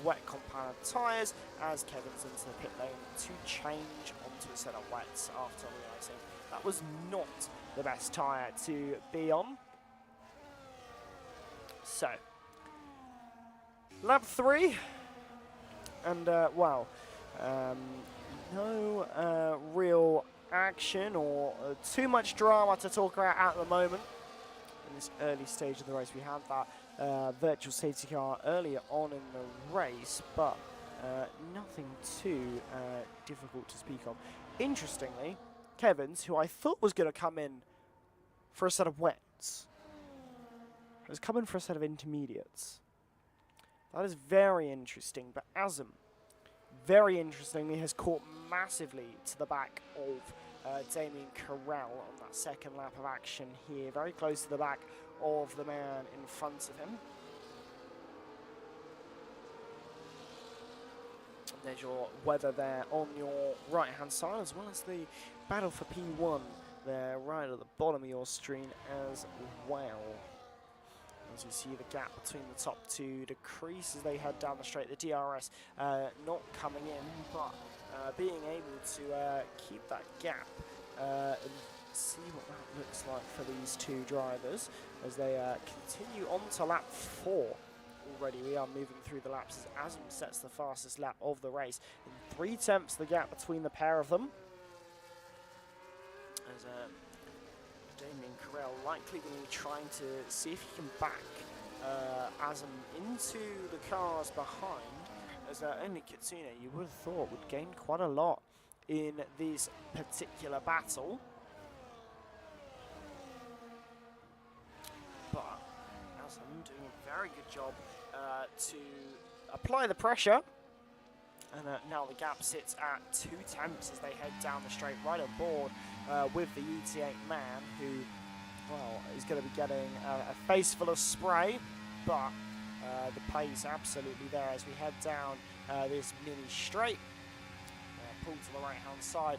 wet compound tyres as Kevin's into the pit lane to change onto a set of wets after realising that was not the best tyre to be on. So, lap 3, and well, no real action or too much drama to talk about at the moment. In this early stage of the race, we had that virtual safety car earlier on in the race, but nothing too difficult to speak of. Interestingly, Kevin's, who I thought was going to come in for a set of wets, has come in for a set of intermediates. That is very interesting, but Azam, very interestingly, has caught massively to the back of Damien Corral on that second lap of action here, very close to the back of the man in front of him. And there's your weather there on your right hand side, as well as the battle for P1 there right at the bottom of your screen as well. As you see the gap between the top two decrease as they head down the straight. The DRS not coming in, but being able to keep that gap and see what that looks like for these two drivers as they continue on to lap 4. Already we are moving through the laps as Azam sets the fastest lap of the race. In 3/10 the gap between the pair of them. As Damien Corral likely going to be trying to see if he can back Azam into the cars behind, as only Kitsune, you would have thought, would gain quite a lot in this particular battle. But Azam doing a very good job to apply the pressure. And now the gap sits at 2/10 as they head down the straight right on board with the ET8 man, who, well, is going to be getting a face full of spray, but the pace absolutely there as we head down this mini straight. Pull to the right hand side.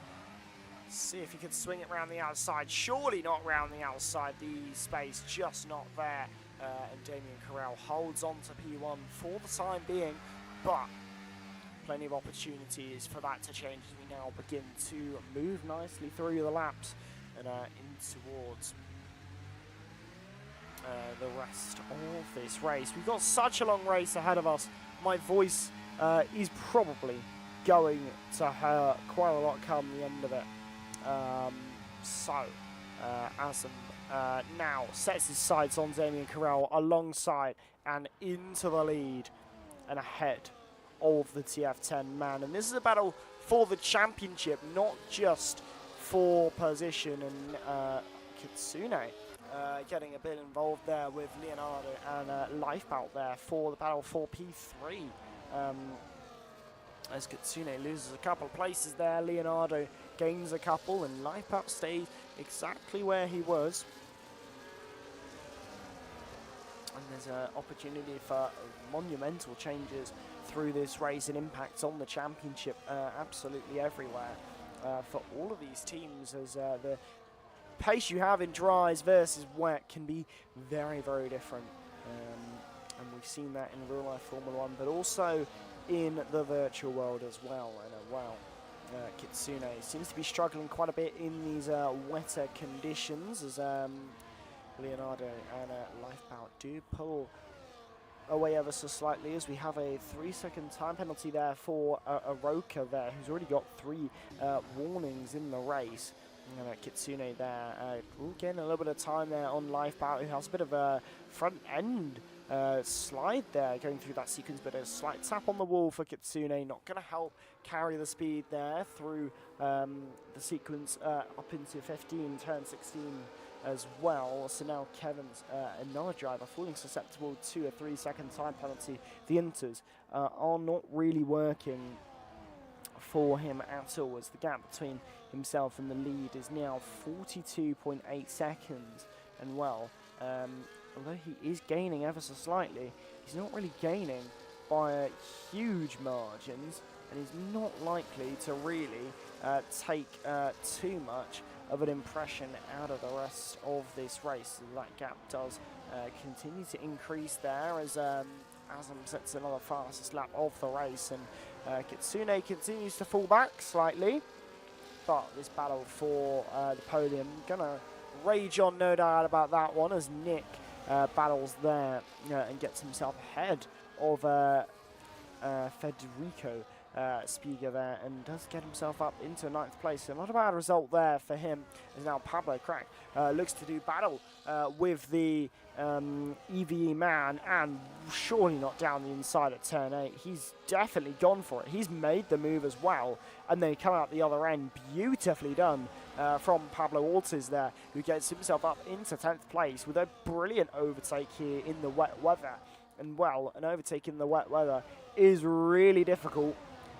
See if he can swing it around the outside. Surely not round the outside. The space just not there. And Damien Corral holds on to P1 for the time being, but plenty of opportunities for that to change as we now begin to move nicely through the laps and in towards the rest of this race. We've got such a long race ahead of us. My voice is probably going to hurt quite a lot come the end of it. Azam now sets his sights on Damien Corral alongside and into the lead and ahead of the TF10 man. And this is a battle for the championship, not just for position. And Kitsune getting a bit involved there with Leonardo and Lifebout there for the battle for P3. As Kitsune loses a couple of places there, Leonardo gains a couple, and Lifebout stays exactly where he was. And there's an opportunity for monumental changes through this race and impacts on the championship absolutely everywhere for all of these teams, as the pace you have in dries versus wet can be very, very different. And we've seen that in real life Formula 1, but also in the virtual world as well. And Kitsune seems to be struggling quite a bit in these wetter conditions, as Leonardo and Lifebout do pull away ever so slightly, as we have a 3-second time penalty there for Aroka there, who's already got 3 warnings in the race. And Kitsune there will gain a little bit of time there on Lifebout, who has a bit of a front end slide there going through that sequence, but a slight tap on the wall for Kitsune, not going to help carry the speed there through the sequence up into 15, turn 16 as well. So now Kevin's another driver falling susceptible to a 3-second time penalty. The inters are not really working for him at all, as the gap between himself and the lead is now 42.8 seconds. And well, although he is gaining ever so slightly, he's not really gaining by huge margins, and he's not likely to really take too much of an impression out of the rest of this race. So that gap does continue to increase there as Azam sets another fastest lap of the race, and Kitsune continues to fall back slightly. But this battle for the podium gonna rage on, no doubt about that one, as Nick battles there and gets himself ahead of Federico Spiga there, and does get himself up into 9th place. So not a bad result there for him, as now Pablo Crack looks to do battle with the EVE man, and surely not down the inside at turn 8. He's definitely gone for it. He's made the move as well, and then come out the other end. Beautifully done from Pablo Ortiz there, who gets himself up into 10th place with a brilliant overtake here in the wet weather. And well, an overtake in the wet weather is really difficult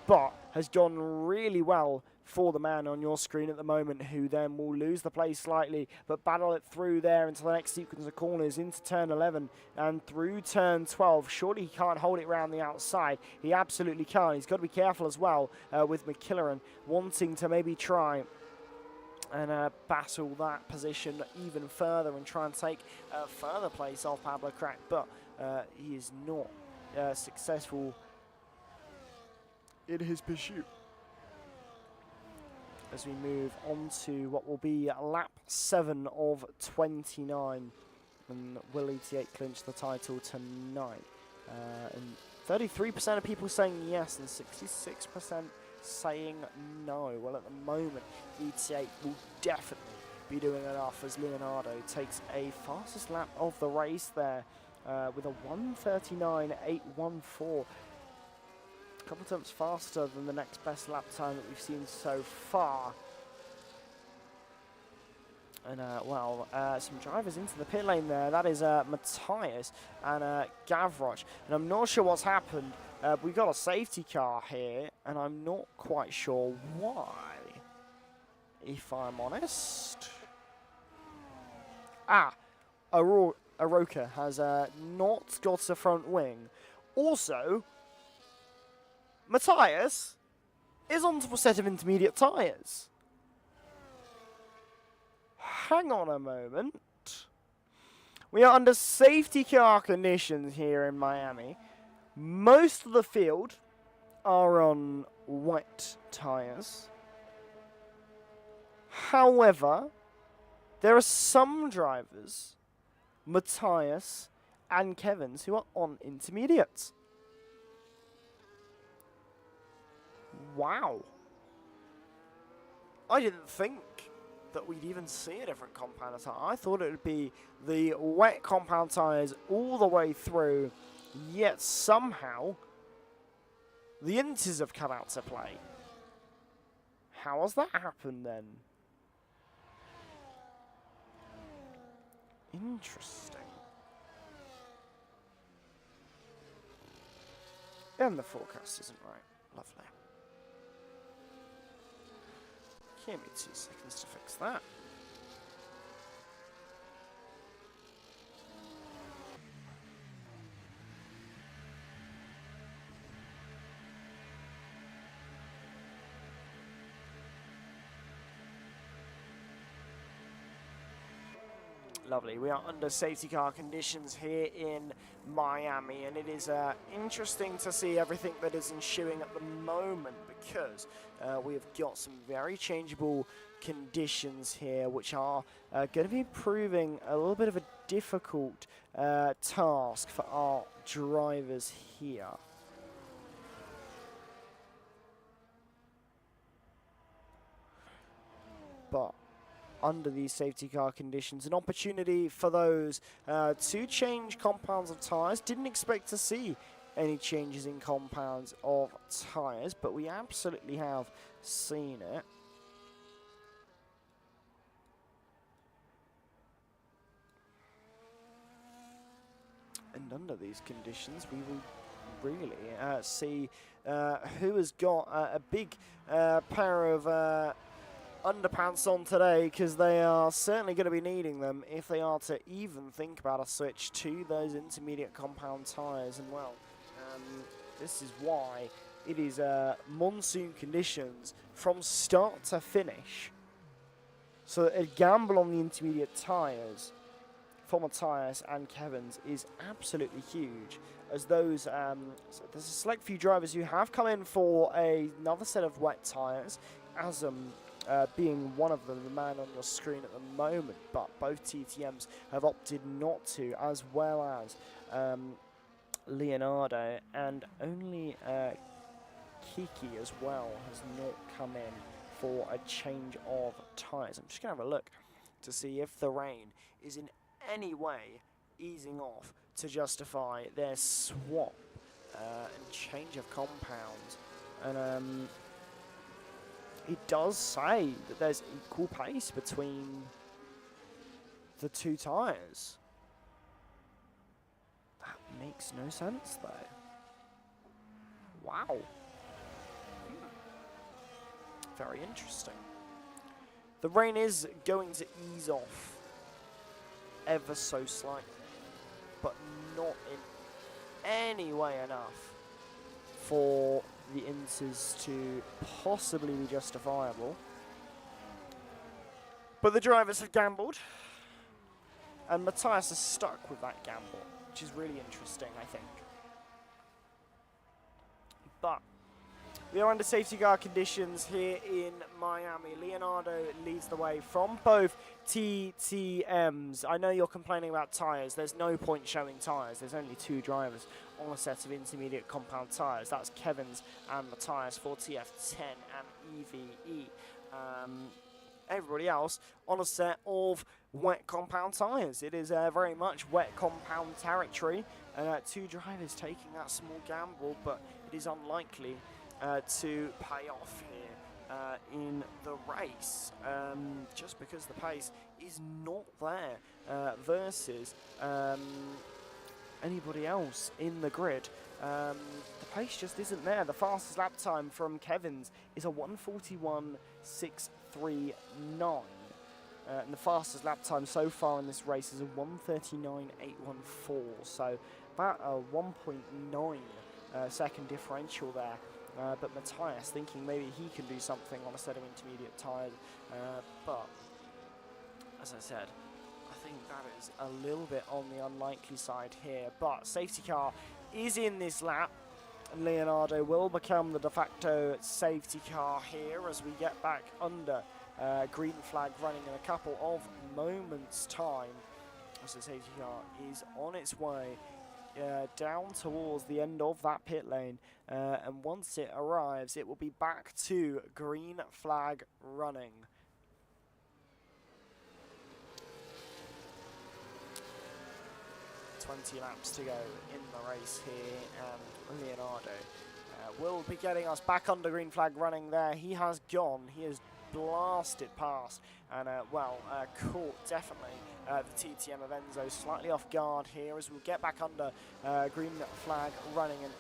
but has gone really well for the man on your screen at the moment, who then will lose the place slightly, but battle it through there into the next sequence of corners, into turn 11 and through turn 12. Surely he can't hold it around the outside. He absolutely can't. He's got to be careful as well with McKilleran wanting to maybe try and battle that position even further and try and take further place off Pablo Crack, but he is not successful in his pursuit. As we move on to what will be lap 7 of 29, and will ET8 clinch the title tonight? And 33% of people saying yes, and 66% saying no. Well, at the moment, ET8 will definitely be doing enough as Leonardo takes a fastest lap of the race there with a 1:39.814. A couple times faster than the next best lap time that we've seen so far. And, some drivers into the pit lane there. That is Matthias and Gavroch. And I'm not sure what's happened. We've got a safety car here, and I'm not quite sure why, if I'm honest. Aroka has not got a front wing. Also, Matthias is onto a set of intermediate tyres. Hang on a moment. We are under safety car conditions here in Miami. Most of the field are on wet tyres. However, there are some drivers, Matthias and Kevin's, who are on intermediates. Wow. I didn't think that we'd even see a different compound tyre. I thought it would be the wet compound tyres all the way through, yet somehow the intes have come out to play. How has that happened then? Interesting. And the forecast isn't right. Lovely. Give me 2 seconds to fix that. Lovely. We are under safety car conditions here in Miami, and it is interesting to see everything that is ensuing at the moment, because we have got some very changeable conditions here, which are going to be proving a little bit of a difficult task for our drivers here. But under these safety car conditions, an opportunity for those to change compounds of tyres. Didn't expect to see any changes in compounds of tyres, but we absolutely have seen it. And under these conditions, we will really see who has got a big pair of underpants on today, because they are certainly going to be needing them if they are to even think about a switch to those intermediate compound tyres. And well, this is why it is monsoon conditions from start to finish. So a gamble on the intermediate tyres for Matthias and Kevin's is absolutely huge, as those so there's a select few drivers who have come in for another set of wet tyres, as being one of them, the man on your screen at the moment, but both TTMs have opted not to, as well as Leonardo, and only Kiki as well has not come in for a change of tyres. I'm just going to have a look to see if the rain is in any way easing off to justify their swap and change of compounds. And it does say that there's equal pace between the two tyres. That makes no sense, though. Wow. Very interesting. The rain is going to ease off ever so slightly, but not in any way enough for the inters to possibly be justifiable. But the drivers have gambled, and Matthias is stuck with that gamble, which is really interesting, I think. But we are under safety car conditions here in Miami. Leonardo leads the way from both TTMs. I know you're complaining about tyres. There's no point showing tyres. There's only 2 drivers on a set of intermediate compound tyres. That's Kevin's and Matthias for TF10 and EVE. Everybody else on a set of wet compound tyres. It is very much wet compound territory. 2 drivers taking that small gamble, but it is unlikely to pay off here in the race, just because the pace is not there versus anybody else in the grid. The pace just isn't there. The fastest lap time from Kevin's is a 1:41.639, and the fastest lap time so far in this race is a 1:39.814, so about a 1.9 second differential there. But Matthias thinking maybe he can do something on a set of intermediate tyres. But, as I said, I think that is a little bit on the unlikely side here. But safety car is in this lap, and Leonardo will become the de facto safety car here as we get back under green flag running in a couple of moments' time. As the safety car is on its way down towards the end of that pit lane, and once it arrives it will be back to green flag running. $20 laps to go in the race here, and Leonardo will be getting us back under green flag running there. He has gone, he has blasted past, and caught definitely the TTM of Enzo slightly off guard here as we'll get back under green flag running, and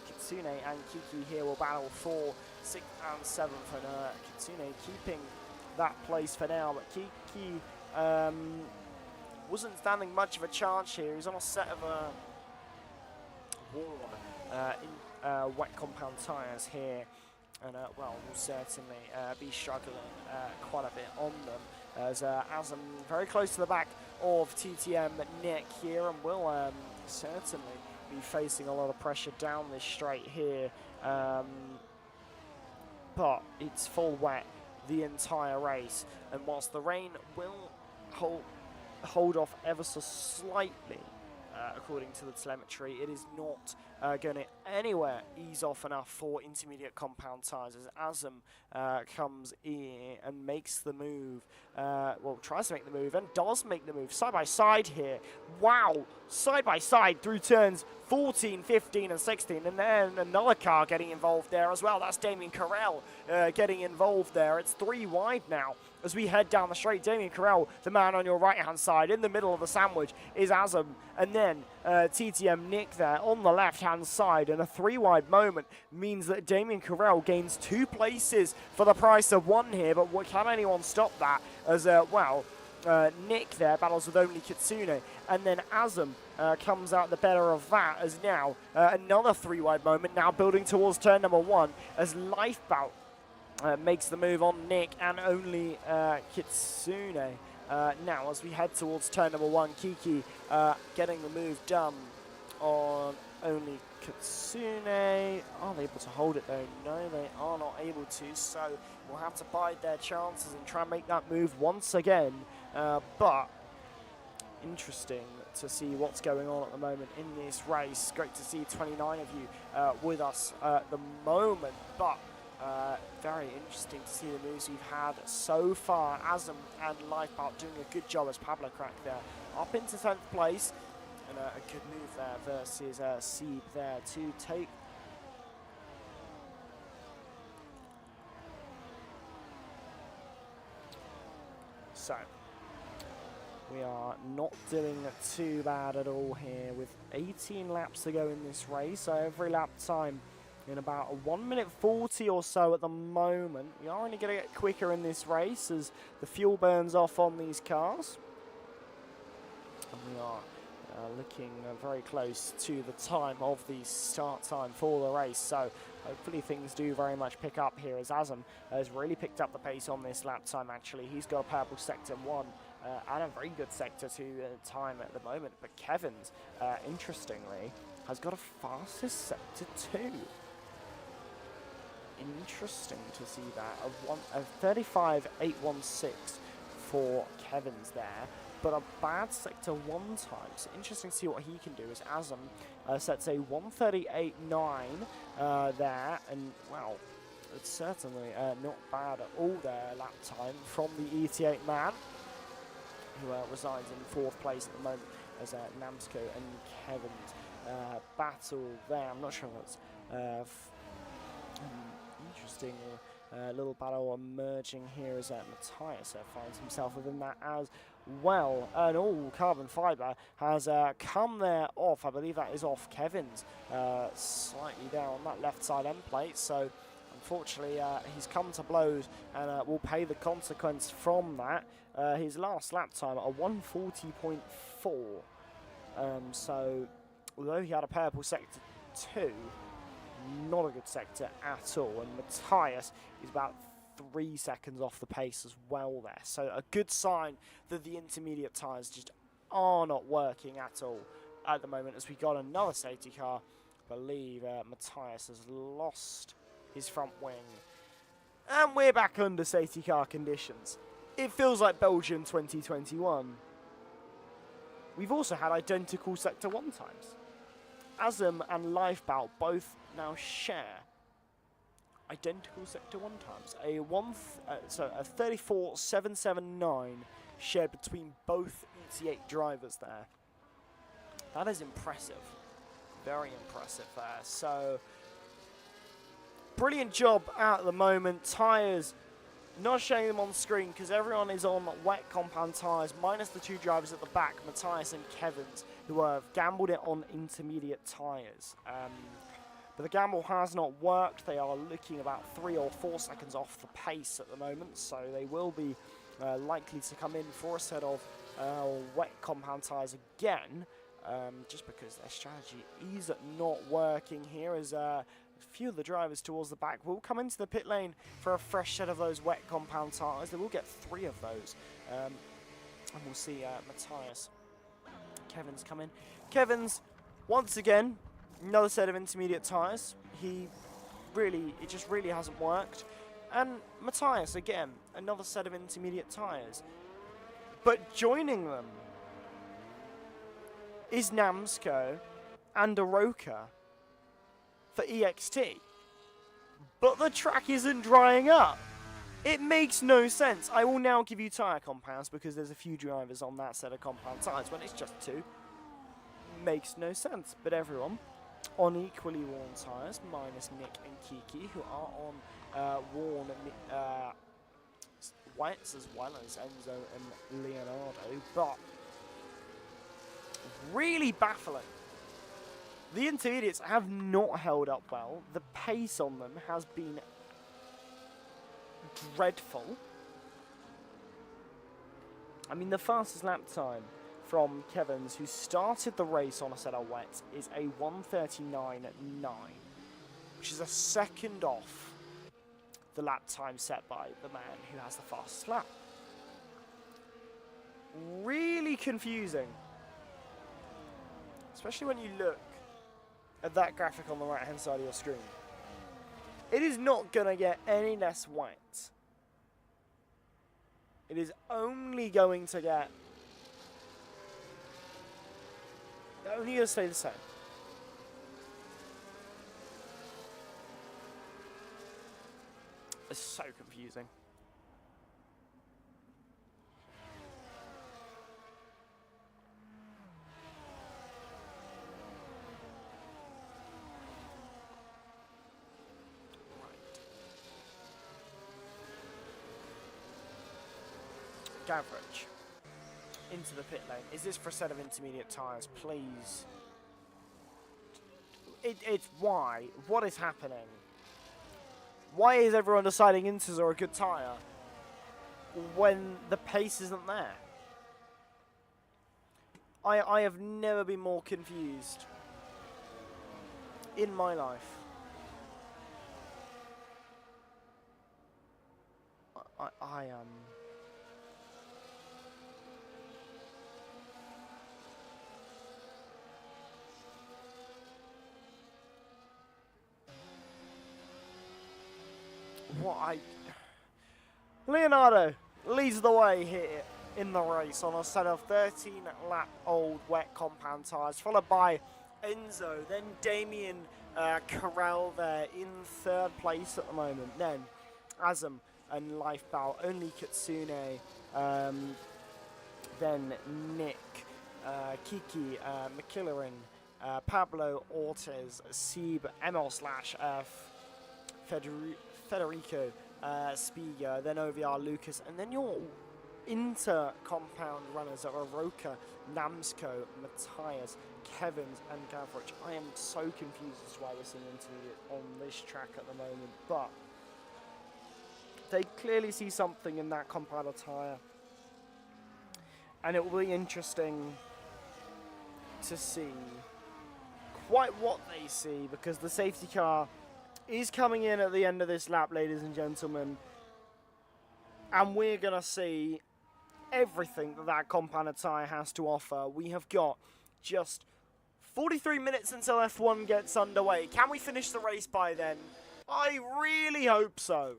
Kitsune and Kiki here will battle for 6th and 7th, and Kitsune keeping that place for now, but Kiki wasn't standing much of a chance here. He's on a set of worn wet compound tyres here, and will certainly be struggling quite a bit on them, as Azam very close to the back of TTM Nick here, and will certainly be facing a lot of pressure down this straight here, but it's full wet the entire race, and whilst the rain will hold off ever so slightly, according to the telemetry, it is not going to anywhere ease off enough for intermediate compound tyres as Azam comes in and makes the move, tries to make the move and does make the move side by side here. Wow, side by side through turns 14, 15 and 16, and then another car getting involved there as well. That's Damien Carell getting involved there. It's 3 wide now as we head down the straight. Damien Carell, the man on your right hand side. In the middle of the sandwich is Azam, and then TTM Nick there on the left hand side, and a 3 wide moment means that Damien Carell gains 2 places for the price of 1 here, but can anyone stop that as Nick there battles with only Kitsune, and then Azam comes out the better of that, as now another 3 wide moment now building towards turn number 1 as Lifebout makes the move on Nick and only Kitsune. Now as we head towards turn number 1, Kiki getting the move done on only Kitsune. Are they able to hold it though? No, they are not able to, so we'll have to bide their chances and try and make that move once again. But interesting to see what's going on at the moment in this race. Great to see 29 of you with us at the moment, but very interesting to see the moves we've had so far. Azam and Lifebout doing a good job as Pablo Crack there up into 10th place, and a good move there versus Seeb there to take. So we are not doing too bad at all here with 18 laps to go in this race, so every lap time in about a 1 minute 40 or so at the moment. We are only going to get quicker in this race as the fuel burns off on these cars. And we are looking very close to the time of the start time for the race. So hopefully things do very much pick up here as Azam has really picked up the pace on this lap time actually. He's got a purple sector 1 and a very good sector 2 time at the moment. But Kevin's, interestingly, has got a fastest sector 2. Interesting to see that. A 35.816 for Kevin's there. But a bad sector 1 time. So interesting to see what he can do as Azam sets a 138.9 there. And, well, it's certainly not bad at all there lap time from the ET8 man, who resides in 4th place at the moment as Namsco and Kevin's battle there. I'm not sure if that's interesting little battle emerging here as Matthias finds himself within that as well. And all carbon fibre has come there off. I believe that is off Kevin's slightly down on that left side end plate. So unfortunately he's come to blows and will pay the consequence from that. His last lap time at a 140.4. So although he had a purple sector 2, not a good sector at all, and Matthias is about 3 seconds off the pace as well there. So a good sign that the intermediate tyres just are not working at all at the moment, as we got another safety car. I believe Matthias has lost his front wing, and we're back under safety car conditions. It feels like Belgium 2021. We've also had identical sector 1 times. Azam and Lifebout both now share identical sector 1 times. A 34.779 shared between both ET8 drivers there. That is impressive. Very impressive there. So brilliant job at the moment. Tyres, not showing them on screen because everyone is on wet compound tyres, minus the 2 drivers at the back, Matthias and Kevin's, who have gambled it on intermediate tyres. But the gamble has not worked. They are looking about 3 or 4 seconds off the pace at the moment, so they will be likely to come in for a set of wet compound tyres again, just because their strategy is not working here, as a few of the drivers towards the back will come into the pit lane for a fresh set of those wet compound tyres. They will get 3 of those, and we'll see Matthias. Kevin's come in. Kevin's, once again, another set of intermediate tyres. It just really hasn't worked. And Matthias, again, another set of intermediate tyres. But joining them is Namsco and Aroka for EXT. But the track isn't drying up. It makes no sense. I will now give you tyre compounds because there's a few drivers on that set of compound tyres when it's just 2. Makes no sense. But everyone on equally worn tyres, minus Nick and Kiki, who are on worn whites, as well as Enzo and Leonardo. But really baffling. The intermediates have not held up well. The pace on them has been dreadful. I mean, the fastest lap time from Kevin's, who started the race on a set of wets, is a 139.9, which is a second off the lap time set by the man who has the fastest lap. Really confusing, especially when you look at that graphic on the right hand side of your screen. It is not going to get any less wet. It is only going to get... only going to stay the same. It's so confusing. Average into the pit lane. Is this for a set of intermediate tyres? Please. It's why? What is happening? Why is everyone deciding Inters are a good tyre when the pace isn't there? I have never been more confused in my life. I am... Leonardo leads the way here in the race on a set of 13-lap-old wet compound tyres, followed by Enzo, then Damien Carell there in third place at the moment, then Azam and Lifebow, only Kitsune, then Nick, Kiki, McKillerin, Pablo Ortiz, Sieb, Emil Slash, Federico, Spiga, then OVR Lucas, and then your inter-compound runners are Aroka, Namsko, Matthias, Kevins, and Gavrich. I am so confused as to why we're seeing intermediate on this track at the moment, but they clearly see something in that compounder tyre, and it will be interesting to see quite what they see, because the safety car is coming in at the end of this lap, ladies and gentlemen, and we're going to see everything that that compounder tyre has to offer. We have got just 43 minutes until F1 gets underway. Can we finish the race by then? I really hope so.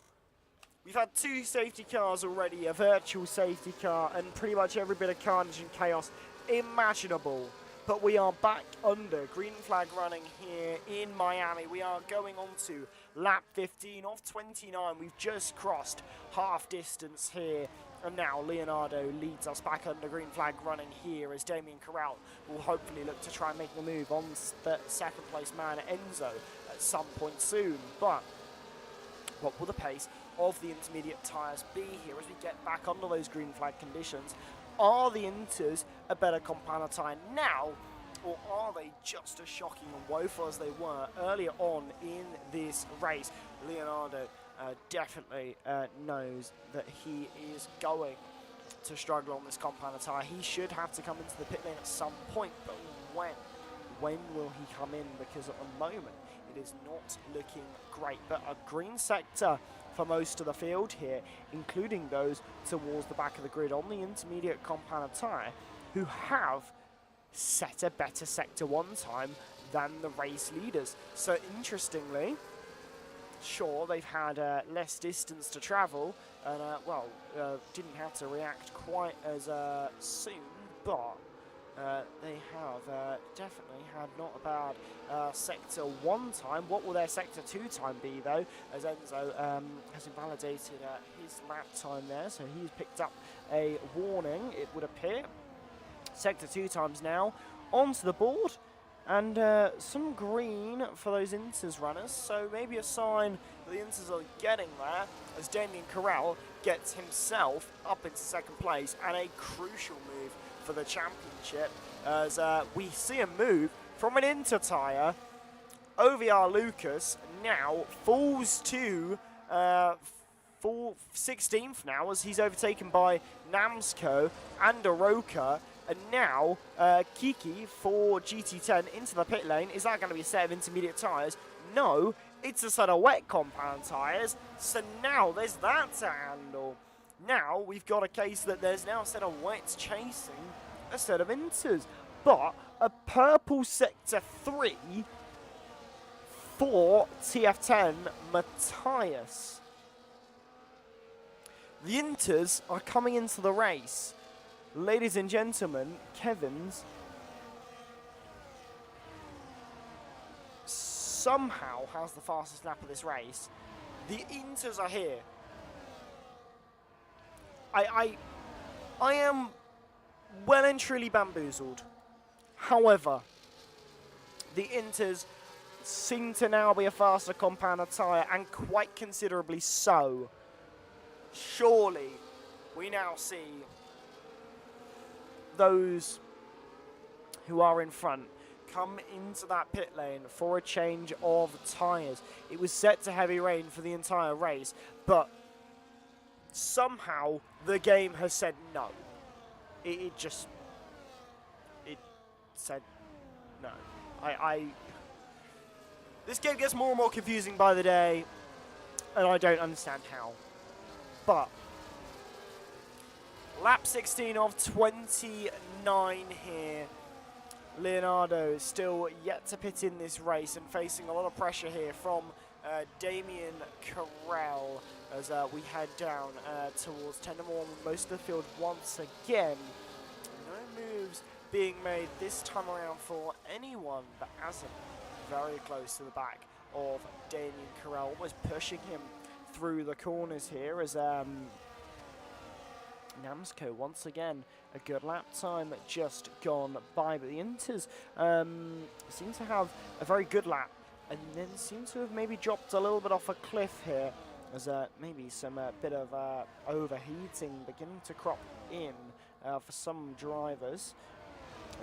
We've had 2 safety cars already, a virtual safety car, and pretty much every bit of carnage and chaos imaginable. But we are back under green flag running here in Miami. We are going on to lap 15 of 29. We've just crossed half distance here. And now Leonardo leads us back under green flag running here as Damien Corral will hopefully look to try and make the move on the second place man Enzo at some point soon. But what will the pace of the intermediate tyres be here as we get back under those green flag conditions? Are the Inters a better compounder tyre now, or are they just as shocking and woeful as they were earlier on in this race? Leonardo definitely knows that he is going to struggle on this compounder tyre. He should have to come into the pit lane at some point, but when? When will he come in? Because at the moment, it is not looking great. But a green sector for most of the field here, including those towards the back of the grid on the intermediate compounder tyre, who have set a better sector 1 time than the race leaders. So interestingly, sure, they've had less distance to travel, and didn't have to react quite as soon, but they have definitely had not a bad sector 1 time. What will their sector 2 time be, though, as Enzo has invalidated his lap time there, so he's picked up a warning, it would appear. Sector 2 times now onto the board, and some green for those Inters runners, so maybe a sign that the Inters are getting there as Damien Corral gets himself up into second place, and a crucial move for the championship as we see a move from an Inter tyre. OVR Lucas now falls to 16th now as he's overtaken by Namsko and Aroka. And now, Kiki for GT10 into the pit lane. Is that going to be a set of intermediate tyres? No, it's a set of wet compound tyres. So now there's that to handle. Now we've got a case that there's now a set of wets chasing a set of Inters. But a purple sector 3 for TF10 Matthias. The Inters are coming into the race. Ladies and gentlemen, Kevins somehow has the fastest lap of this race. The Inters are here. I am well and truly bamboozled. However, the Inters seem to now be a faster compounder tyre, and quite considerably so. Surely, we now see those who are in front come into that pit lane for a change of tyres. It was set to heavy rain for the entire race, but somehow the game has said no. It said no. This game gets more and more confusing by the day, and I don't understand how. But lap 16 of 29 here. Leonardo is still yet to pit in this race and facing a lot of pressure here from Damien Carell as we head down towards 10 to 1 most of the field once again. No moves being made this time around for anyone, but Azam very close to the back of Damien Carell, almost pushing him through the corners here as Namsco once again a good lap time just gone by, but the Inters seem to have a very good lap and then seem to have maybe dropped a little bit off a cliff here as maybe some bit of overheating beginning to crop in for some drivers,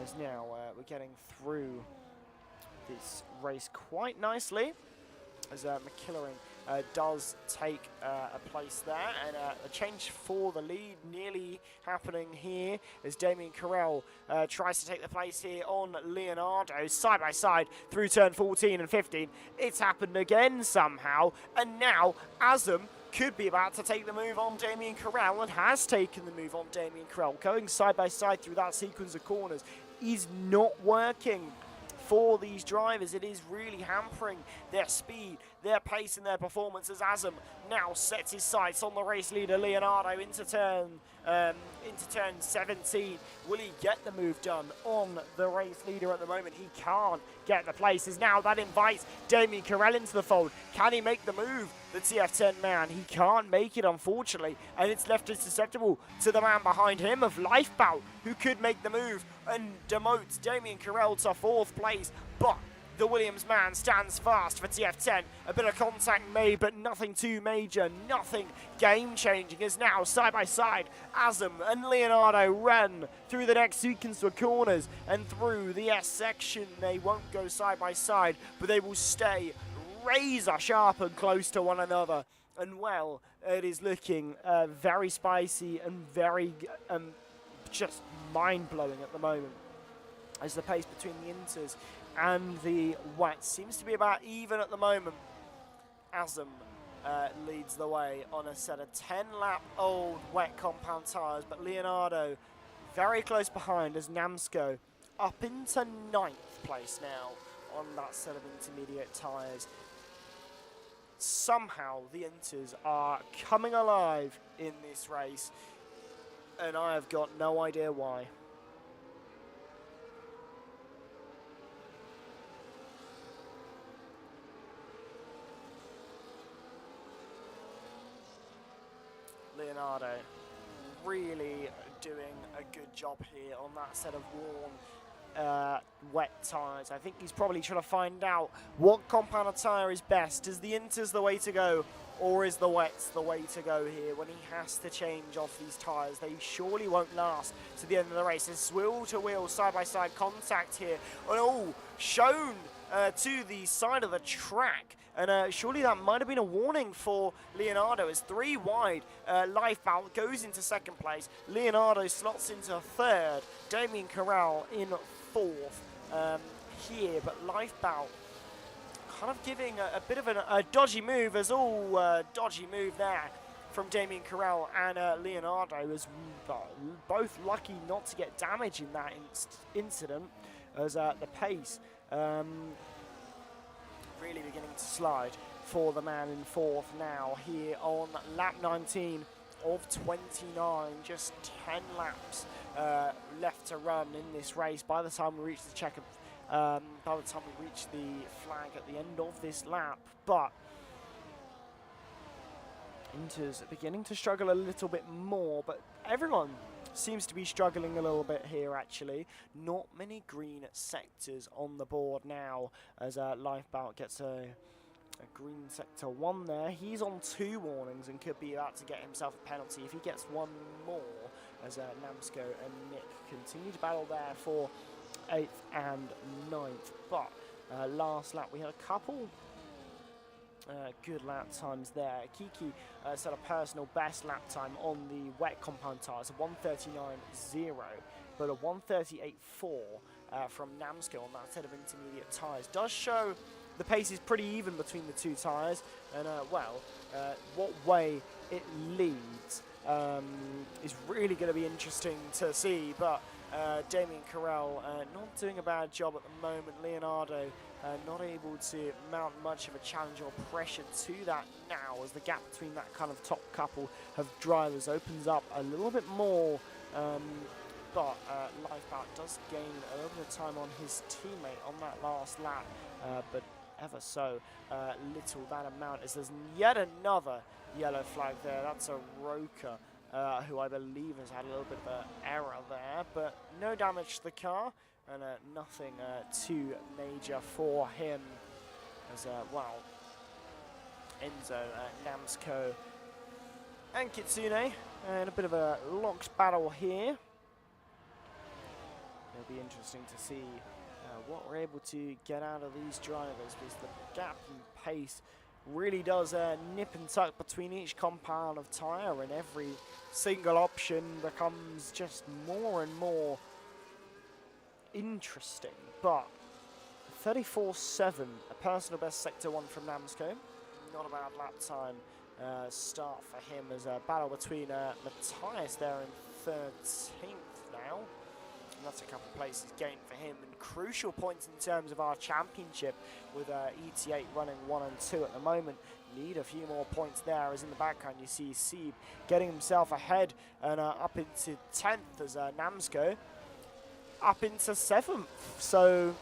as now we're getting through this race quite nicely as McKillering does take a place there, and a change for the lead nearly happening here as Damien Carell tries to take the place here on Leonardo, side by side through turn 14 and 15. It's happened again somehow, and now Azam could be about to take the move on Damien Carell and has taken the move on Damien Carell. Going side by side through that sequence of corners is not working for these drivers. It is really hampering their speed, their pace and their performance as Azam now sets his sights on the race leader Leonardo into turn 17. Will he get the move done on the race leader at the moment? He can't get the places. Now that invites Damien Carell into the fold. Can he make the move? The TF10 man, he can't make it unfortunately, and it's left us susceptible to the man behind him of Lifebout, who could make the move and demotes Damien Carell to 4th place, but the Williams man stands fast for TF10. A bit of contact made, but nothing too major, nothing game-changing, as now side by side Azam and Leonardo run through the next sequence of corners and through the S section. They won't go side by side, but they will stay razor sharp and close to one another. And well, it is looking very spicy and very just mind-blowing at the moment, as the pace between the Inters and the Wets seems to be about even at the moment. Azam leads the way on a set of 10-lap-old wet compound tyres, but Leonardo very close behind as Namsco up into 9th place now on that set of intermediate tyres. Somehow the Inters are coming alive in this race, and I have got no idea why. Leonardo really doing a good job here on that set of worn wet tyres. I think he's probably trying to find out what compound tyre is best. Is the Inters the way to go, or is the Wets the way to go here when he has to change off these tyres? They surely won't last to the end of the race. There's wheel-to-wheel, side-by-side contact here. Oh, shown to the side of the track. And surely that might have been a warning for Leonardo, as 3 wide. Lifebout goes into 2nd place. Leonardo slots into 3rd. Damien Carell in 4th here, but Lifebout kind of giving a bit of a dodgy move, as all dodgy move there from Damien Carell and Leonardo, was both lucky not to get damage in that incident, as the pace really beginning to slide for the man in 4th now here on lap 19 of 29. Just 10 laps left to run in this race by the time we reach the checker, by the time we reach the flag at the end of this lap. But Inters beginning to struggle a little bit more, but everyone seems to be struggling a little bit here actually. Not many green sectors on the board now, as Lifebout gets a green sector 1 there. He's on 2 warnings and could be about to get himself a penalty if he gets 1 more, as Namsco and Nick continue to battle there for 8th and 9th. But last lap we had a couple good lap times there. Kiki set a personal best lap time on the wet compound tyres, a 1:39.0, but a 1:38.4 from Namsco on that set of intermediate tyres. Does show the pace is pretty even between the two tyres, and what way it leads is really going to be interesting to see, but Damien Carell not doing a bad job at the moment. Leonardo not able to mount much of a challenge or pressure to that now, as the gap between that kind of top couple of drivers opens up a little bit more, but Lifeboat does gain a little bit of time on his teammate on that last lap, but ever so little that amount, as there's yet another yellow flag there. That's a Roker, who I believe has had a little bit of an error there, but no damage to the car, and nothing too major for him, as Enzo, Namsco and Kitsune in a bit of a locked battle here. It'll be interesting to see what we're able to get out of these drivers, because the gap in pace really does nip and tuck between each compound of tyre, and every single option becomes just more and more interesting. But 34.7, a personal best sector 1 from Namsco. Not a bad lap time start for him, as a battle between Matthias there in 13th now. And that's a couple of places gained for him, and crucial points in terms of our championship, with ET8 running 1 and 2 at the moment. Need a few more points there, as in the background you see Sieb getting himself ahead and up into 10th, as Namsco up into 7th. So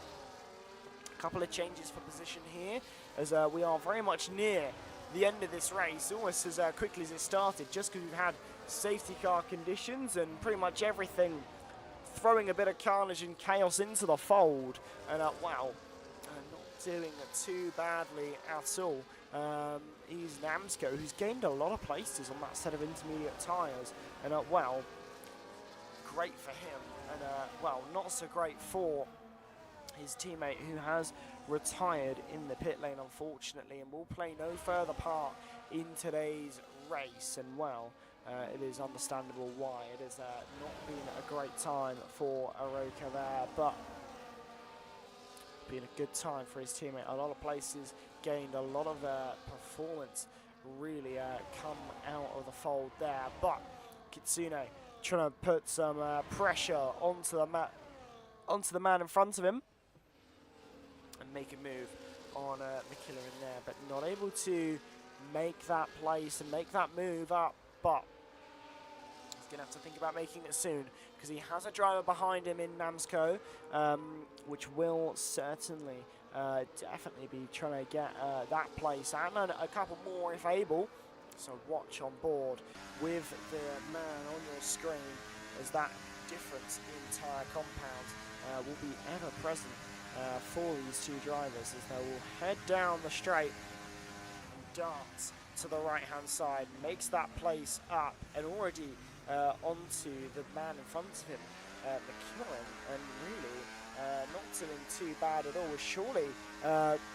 a couple of changes for position here, as we are very much near the end of this race, almost as quickly as it started, just because we've had safety car conditions and pretty much everything throwing a bit of carnage and chaos into the fold, and not doing too badly at all. He's Namsco, who's gained a lot of places on that set of intermediate tyres, and great for him, and not so great for his teammate, who has retired in the pit lane, unfortunately, and will play no further part in today's race. And it is understandable why. It has not been a great time for Aroka there, but been a good time for his teammate. A lot of places gained, a lot of performance really come out of the fold there. But Kitsune trying to put some pressure onto the man in front of him and make a move on McKiller in there, but not able to make that place and make that move up. But he's going to have to think about making it soon, because he has a driver behind him in Namsco, which will certainly definitely be trying to get that place, and a couple more if able. So watch on board with the man on your screen, as that difference in tyre compounds will be ever present for these two drivers, as they will head down the straight and dart to the right hand side, makes that place up, and already onto the man in front of him, McKillen, and really not doing too bad at all. Was surely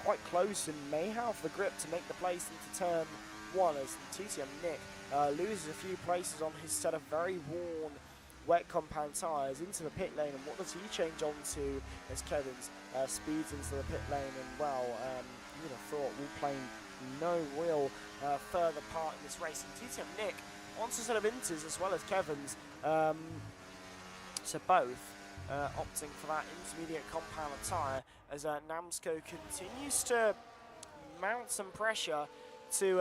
quite close and may have the grip to make the place into turn 1, as TTM Nick loses a few places on his set of very worn wet compound tyres into the pit lane. And what does he change on to as Kevin's speeds into the pit lane? And you would have thought we'll play no real further part in this race. And TTM Nick wants a set of inters as well as Kevin's, so both opting for that intermediate compound tyre, as Namsco continues to mount some pressure to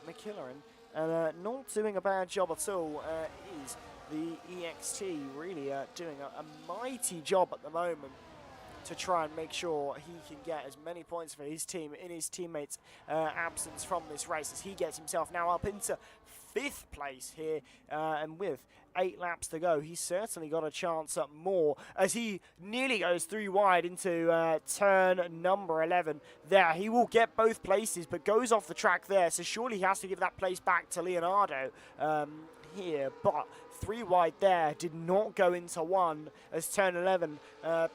McKillaren, and not doing a bad job at all is the EXT, really doing a mighty job at the moment to try and make sure he can get as many points for his team in his teammates' absence from this race, as he gets himself now up into 5th place here, and with 8 laps to go, he's certainly got a chance at more, as he nearly goes 3 wide into turn number 11 there. He will get both places, but goes off the track there, so surely he has to give that place back to Leonardo here. But 3 wide there, did not go into 1 as turn 11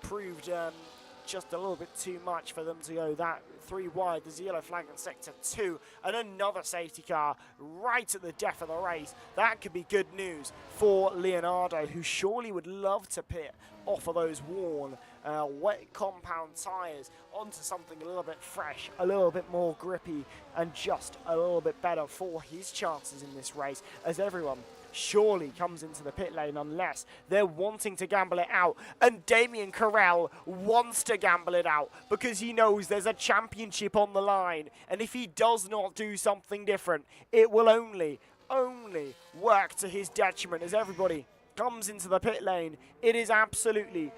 proved just a little bit too much for them to go that 3 wide. There's a yellow flag in sector 2 and another safety car right at the death of the race. That could be good news for Leonardo, who surely would love to pit off of those worn wet compound tyres onto something a little bit fresh, a little bit more grippy, and just a little bit better for his chances in this race, as everyone surely comes into the pit lane unless they're wanting to gamble it out. And Damien Carell wants to gamble it out because he knows there's a championship on the line, and if he does not do something different, it will only work to his detriment as everybody comes into the pit lane. It is absolutely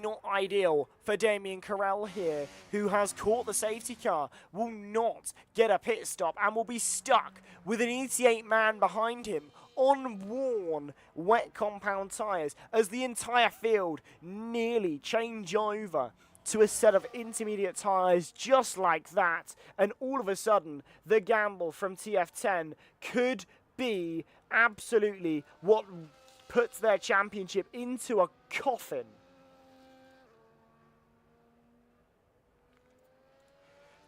not ideal for Damien Carell here, who has caught the safety car, will not get a pit stop and will be stuck with an 88 man behind him on worn wet compound tyres as the entire field nearly change over to a set of intermediate tyres just like that, and all of a sudden the gamble from TF10 could be absolutely what puts their championship into a coffin.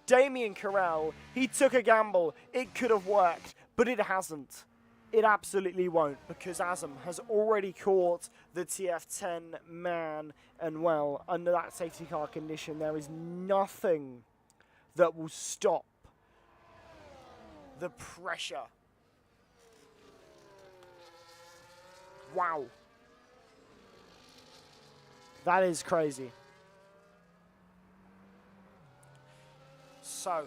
Damien Carell, he took a gamble. It could have worked, but it hasn't. It absolutely won't, because Azam has already caught the TF10 man, and well, under that safety car condition, there is nothing that will stop the pressure. Wow. That is crazy. So,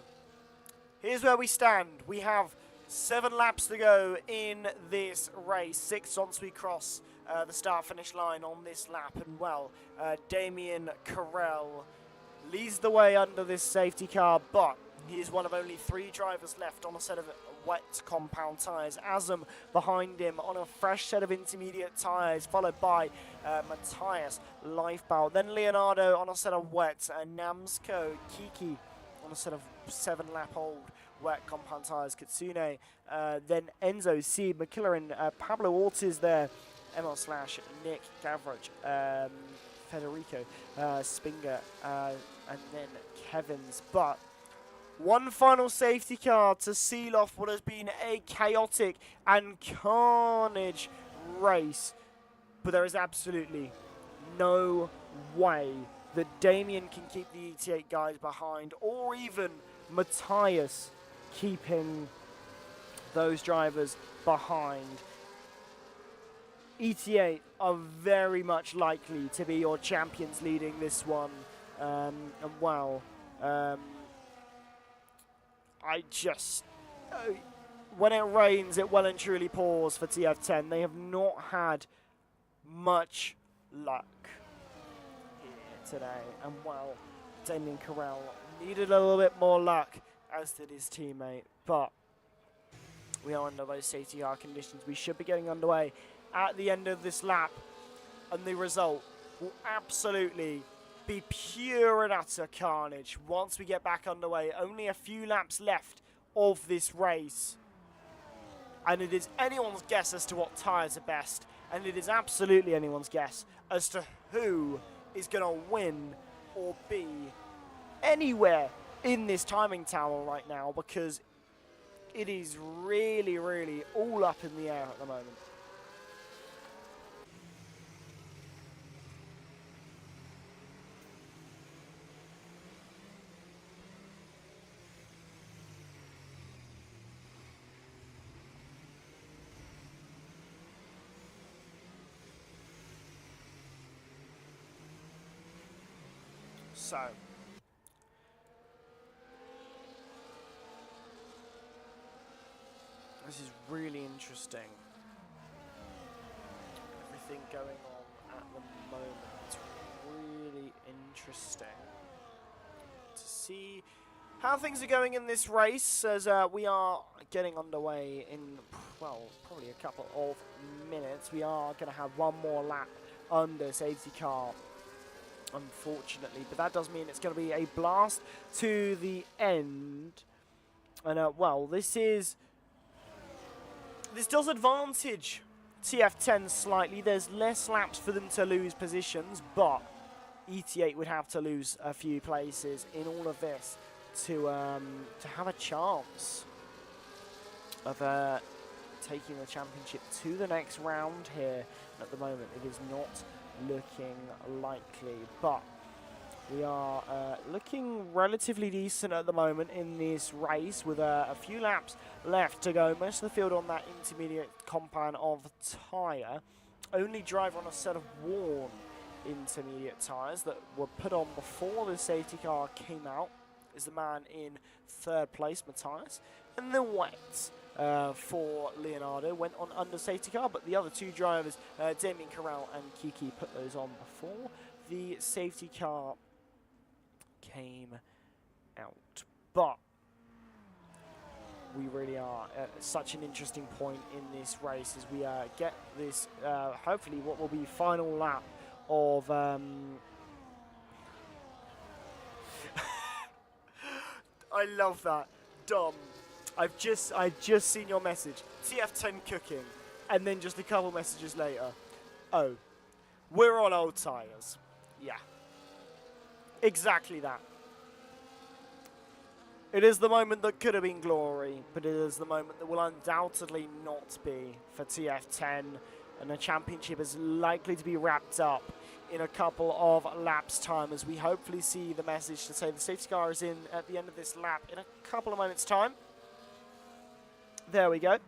here's where we stand. We have 7 laps to go in this race. 6 once we cross the start-finish line on this lap. And well, Damien Carell leads the way under this safety car, but he is one of only 3 drivers left on a set of wet compound tyres. Azam behind him on a fresh set of intermediate tyres, followed by Matthias Lifebow. Then Leonardo on a set of wet, and Namsko Kiki on a set of 7-lap-old wet compound tyres. Kitsune, then Enzo, Seed, McKillaren, Pablo Ortiz there, Emil Slash, Nick Gavrich, Federico, Spinger, and then Kevin's. But one final safety car to seal off what has been a chaotic and carnage race. But there is absolutely no way that Damien can keep the ET8 guys behind, or even Matthias keeping those drivers behind. ET8 are very much likely to be your champions leading this one. And well, when it rains, it well and truly pours for TF10. They have not had much luck today, and well, Damien Carell needed a little bit more luck, as did his teammate, but we are under those safety car conditions. We should be getting underway at the end of this lap, and the result will absolutely be pure and utter carnage once we get back underway. Only a few laps left of this race, and it is anyone's guess as to what tyres are best, and it is absolutely anyone's guess as to who is going to win or be anywhere in this timing tower right now, because it is really, really all up in the air at the moment. So, this is really interesting. Everything going on at the moment. It's really interesting to see how things are going in this race, as we are getting underway in, well, probably a couple of minutes. We are going to have one more lap under safety car, unfortunately, but that does mean it's going to be a blast to the end. And well, this is This does advantage TF10 slightly. There's less laps for them to lose positions, but ET8 would have to lose a few places in all of this to have a chance of taking the championship to the next round here. At the moment, it is not looking likely, but we are looking relatively decent at the moment in this race with a few laps left to go. Most of the field on that intermediate compound of tyre. Only driver on a set of worn intermediate tyres that were put on before the safety car came out is the man in third place, Matthias. And the wets for Leonardo went on under safety car, but the other two drivers, Damien Corral and Kiki, put those on before the safety car came out. But we really are at such an interesting point in this race as we get this, hopefully what will be final lap of I love that. Dom, I've just seen your message. TF10 cooking. And then just a couple messages later. Oh, we're on old tyres. Yeah. Exactly that. It is the moment that could have been glory, but it is the moment that will undoubtedly not be for TF10. And the championship is likely to be wrapped up in a couple of laps' time as we hopefully see the message to say the safety car is in at the end of this lap in a couple of moments' time. There we go.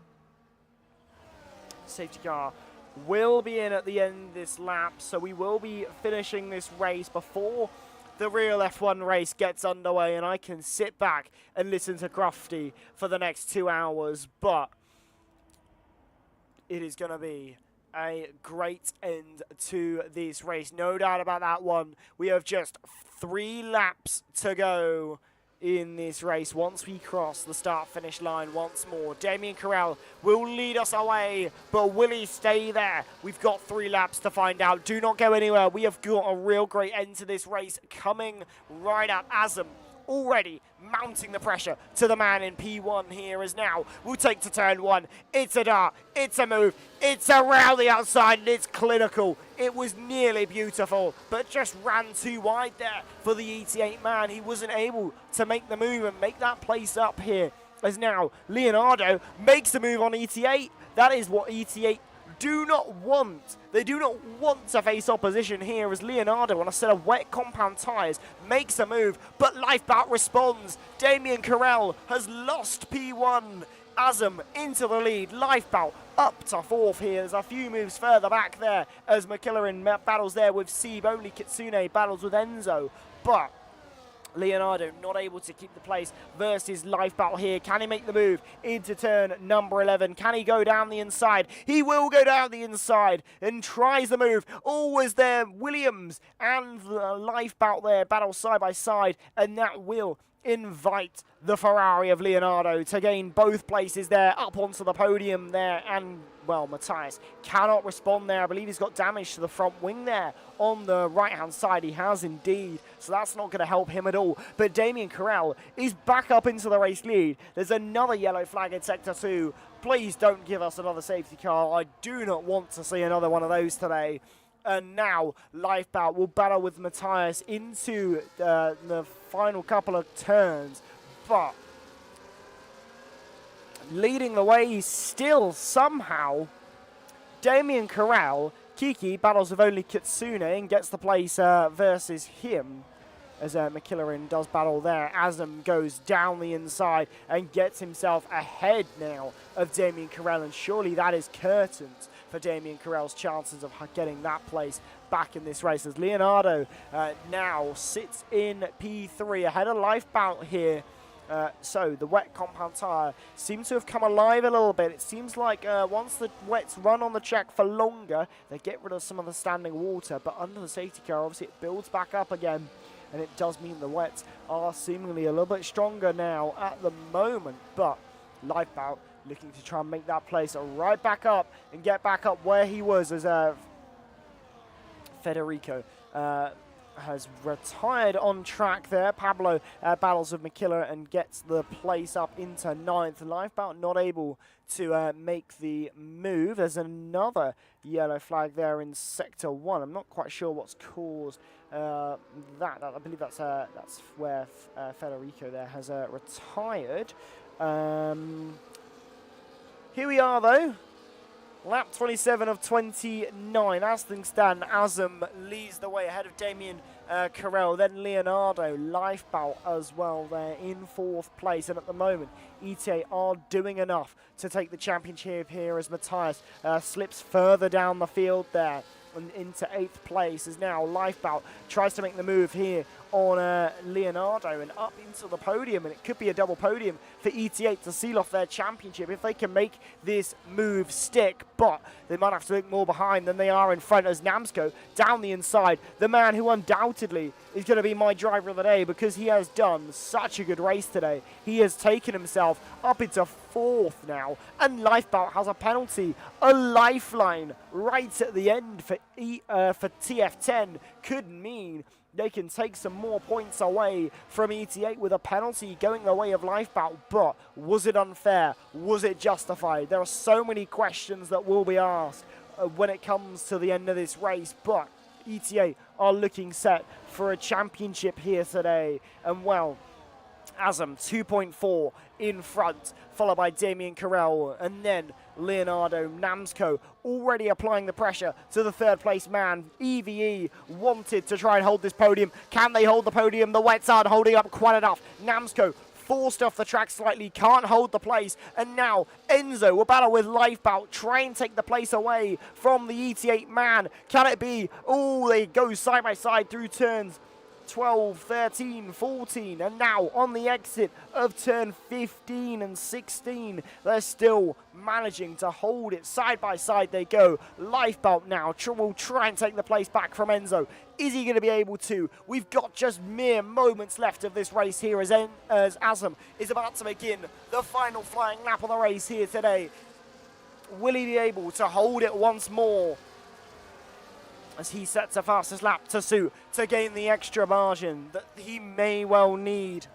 Safety car will be in at the end of this lap, so we will be finishing this race before the real F1 race gets underway, and I can sit back and listen to Crufty for the next 2 hours, but it is going to be a great end to this race. No doubt about that one. We have just 3 laps to go in this race. Once we cross the start-finish line once more, Damien Corral will lead us away, but will he stay there? We've got 3 laps to find out. Do not go anywhere. We have got a real great end to this race coming right up. Azam already mounting the pressure to the man in P1 here as now we'll take to turn 1. It's a dart, it's a move, it's around the outside, and it's clinical. It was nearly beautiful, but just ran too wide there for the ET8 man. He wasn't able to make the move and make that place up here as now Leonardo makes the move on ET8. That is what ET8 do not want. They do not want to face opposition here as Leonardo on a set of wet compound tyres makes a move, but Lifebout responds. Damien Corral has lost P1. Azam into the lead. Lifebout up to 4th here. There's a few moves further back there as McKillerin battles there with Sieb. Only Kitsune battles with Enzo, but Leonardo not able to keep the place versus Lifebout here. Can he make the move into turn number 11? Can he go down the inside? He will go down the inside and tries the move. Always there, Williams and Lifebout there battle side by side, and that will invite the Ferrari of Leonardo to gain both places there, up onto the podium there, and well, Matthias cannot respond there. I believe he's got damage to the front wing there on the right-hand side. He has indeed, so that's not going to help him at all. But Damien Corral is back up into the race lead. There's another yellow flag in Sector 2. Please don't give us another safety car. I do not want to see another one of those today. And now Lifebout will battle with Matthias into the final couple of turns. But leading the way still somehow, Damien Corral. Kiki battles with only Kitsune and gets the place versus him as McKillerin does battle there. Azam goes down the inside and gets himself ahead now of Damien Corral, and surely that is curtains for Damien Corral's chances of getting that place back in this race as Leonardo now sits in P3 ahead of Lifebout here. So the wet compound tyre seems to have come alive a little bit. It seems like once the wets run on the track for longer, they get rid of some of the standing water, but under the safety car obviously it builds back up again, and it does mean the wets are seemingly a little bit stronger now at the moment. But Lifebout looking to try and make that place right back up and get back up where he was as Federico has retired on track there. Pablo battles with McKiller and gets the place up into 9th. Lifebout not able to make the move. There's another yellow flag there in Sector 1. I'm not quite sure what's caused that. I believe that's where Federico there has retired. Here we are, though. Lap 27 of 29. As things stand, Azam leads the way ahead of Damien Carell. Then Leonardo, Lifebout as well there in 4th place. And at the moment, ETA are doing enough to take the championship here as Matthias slips further down the field there. And into 8th place as now Lifebout tries to make the move here on Leonardo and up into the podium, and it could be a double podium for ETA to seal off their championship if they can make this move stick, but they might have to look more behind than they are in front as Namsco down the inside, the man who undoubtedly is going to be my driver of the day because he has done such a good race today. He has taken himself up into 4th now, and Lifebout has a penalty, a lifeline right at the end for TF10 could mean they can take some more points away from ETA with a penalty going the way of Lifebout. But was it unfair? Was it justified? There are so many questions that will be asked when it comes to the end of this race, but ETA are looking set for a championship here today. And well, Azam 2.4 in front, followed by Damien Carell, and then Leonardo Namsco already applying the pressure to the 3rd place man. EVE wanted to try and hold this podium. Can they hold the podium? The wets aren't holding up quite enough. Namsco forced off the track slightly, can't hold the place, and now Enzo will battle with Lifebout, try and take the place away from the ET8 man. Can it be? Oh, they go side by side through turns 12, 13, 14, and now on the exit of turn 15 and 16, they're still managing to hold it. Side by side they go. Lifebout now will try and take the place back from Enzo. Is he going to be able to? We've got just mere moments left of this race here as Azam is about to begin the final flying lap of the race here today. Will he be able to hold it once more as he sets a fastest lap to suit to gain the extra margin that he may well need?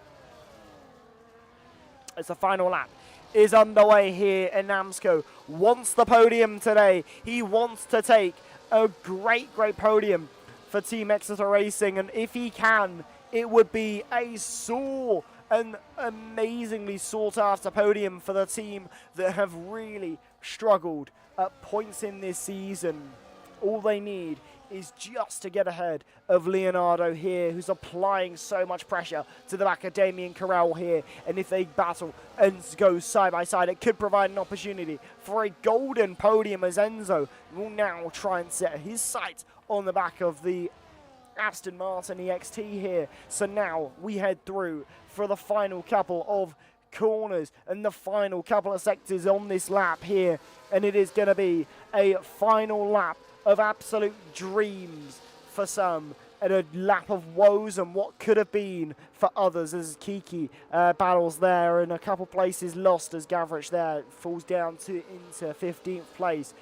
As the final lap is underway here, and Namsco wants the podium today. He wants to take a great podium for Team Exeter Racing, and if he can, it would be a an amazingly sought after podium for the team that have really struggled at points in this season. All they need is just to get ahead of Leonardo here, who's applying so much pressure to the back of Damien Carell here. And if they battle and go side by side, it could provide an opportunity for a golden podium, as Enzo will now try and set his sights on the back of the Aston Martin EXT here. So now we head through for the final couple of corners and the final couple of sectors on this lap here, and it is going to be a final lap of absolute dreams for some, and a lap of woes and what could have been for others, as Kiki battles there and a couple places lost as Gavrich there falls down into 15th place.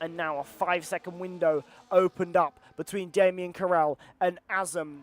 And now a 5-second window opened up between Damien Carell and Azam.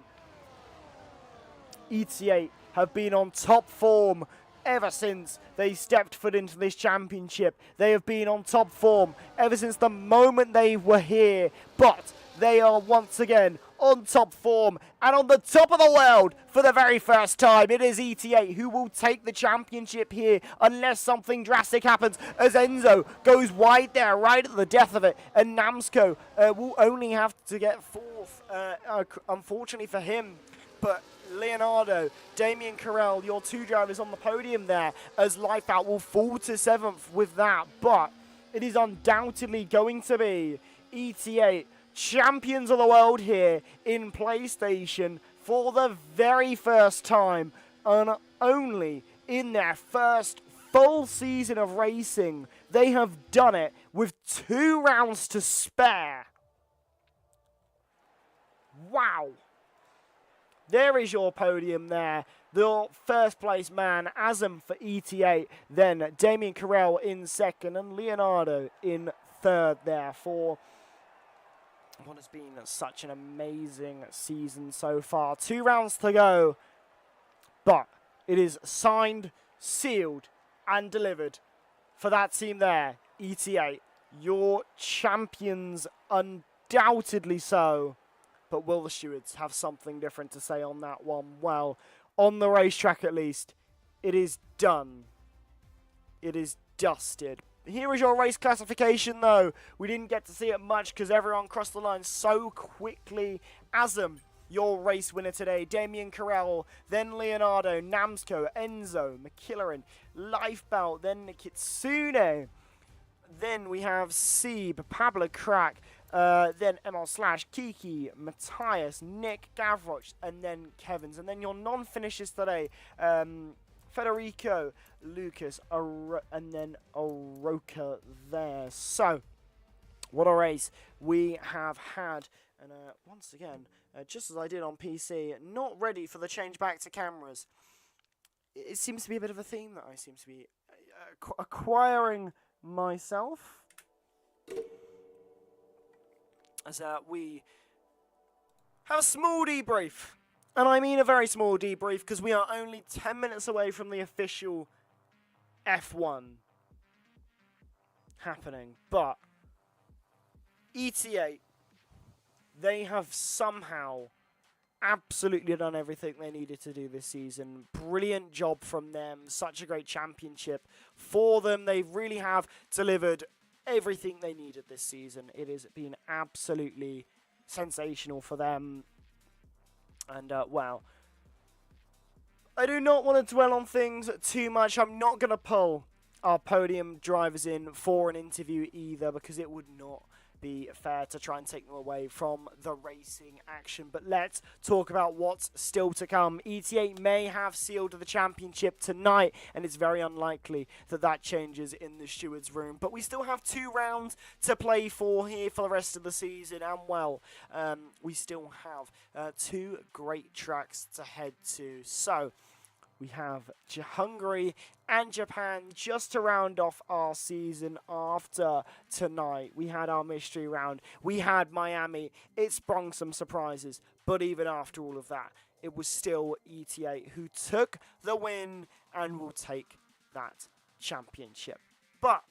ETA have been on top form ever since they stepped foot into this championship. They have been on top form ever since the moment they were here, but they are once again on top form and on the top of the world for the very first time. It is ETA who will take the championship here unless something drastic happens, as Enzo goes wide there right at the death of it, and Namsco will only have to get 4th, unfortunately for him. But Leonardo, Damien Carell, your two drivers on the podium there, as Lifebout will fall to 7th with that. But it is undoubtedly going to be ETA champions of the world here in PlayStation for the very first time, and only in their first full season of racing. They have done it with 2 rounds to spare. Wow. There is your podium there. The first place man, Azam for ETA, then Damien Carell in 2nd, and Leonardo in 3rd there for what has been such an amazing season so far. 2 rounds to go, but it is signed, sealed, and delivered for that team there, ETA. Your champions, undoubtedly so. But will the stewards have something different to say on that one? Well, on the racetrack at least, it is done. It is dusted. Here is your race classification, though. We didn't get to see it much because everyone crossed the line so quickly. Azam, your race winner today. Damien Carell, then Leonardo, Namsco, Enzo, McKillerin, Lifebelt, then Kitsune. Then we have Seeb, Pablo Crack, then ML Slash, Kiki, Matthias, Nick, Gavroch, and then Kevin's. And then your non-finishers today, Federico, Lucas, and then Oroka there. So, what a race we have had. And once again, just as I did on PC, not ready for the change back to cameras. It seems to be a bit of a theme that I seem to be acquiring myself. As we have a small debrief. And I mean a very small debrief because we are only 10 minutes away from the official F1 happening. But ETA, they have somehow absolutely done everything they needed to do this season. Brilliant job from them. Such a great championship for them. They really have delivered everything they needed this season. It has been absolutely sensational for them. And, wow. I do not want to dwell on things too much. I'm not going to pull our podium drivers in for an interview either because it would not be fair to try and take them away from the racing action. But let's talk about what's still to come. ETA may have sealed the championship tonight, and it's very unlikely that that changes in the stewards' room. But we still have 2 rounds to play for here for the rest of the season, and well, we still have 2 great tracks to head to. So we have Hungary and Japan just to round off our season after tonight. We had our mystery round. We had Miami. It sprung some surprises. But even after all of that, it was still ETA who took the win and will take that championship. But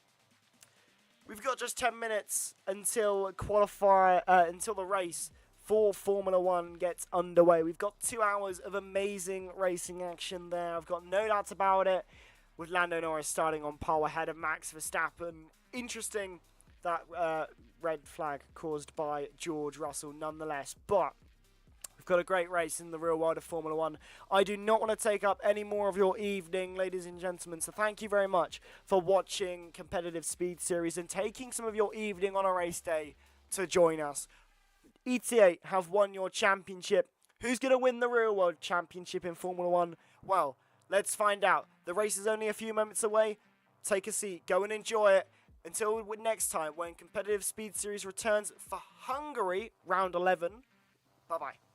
we've got just 10 minutes until until the race for Formula 1 gets underway. We've got 2 hours of amazing racing action there. I've got no doubts about it. With Lando Norris starting on pole ahead of Max Verstappen. Interesting that red flag caused by George Russell nonetheless. But we've got a great race in the real world of Formula 1. I do not want to take up any more of your evening, ladies and gentlemen. So thank you very much for watching Competitive Speed Series and taking some of your evening on a race day to join us. ETA have won your championship. Who's going to win the real world championship in Formula 1? Well, let's find out. The race is only a few moments away. Take a seat. Go and enjoy it. Until next time when Competitive Speed Series returns for Hungary, round 11. Bye-bye.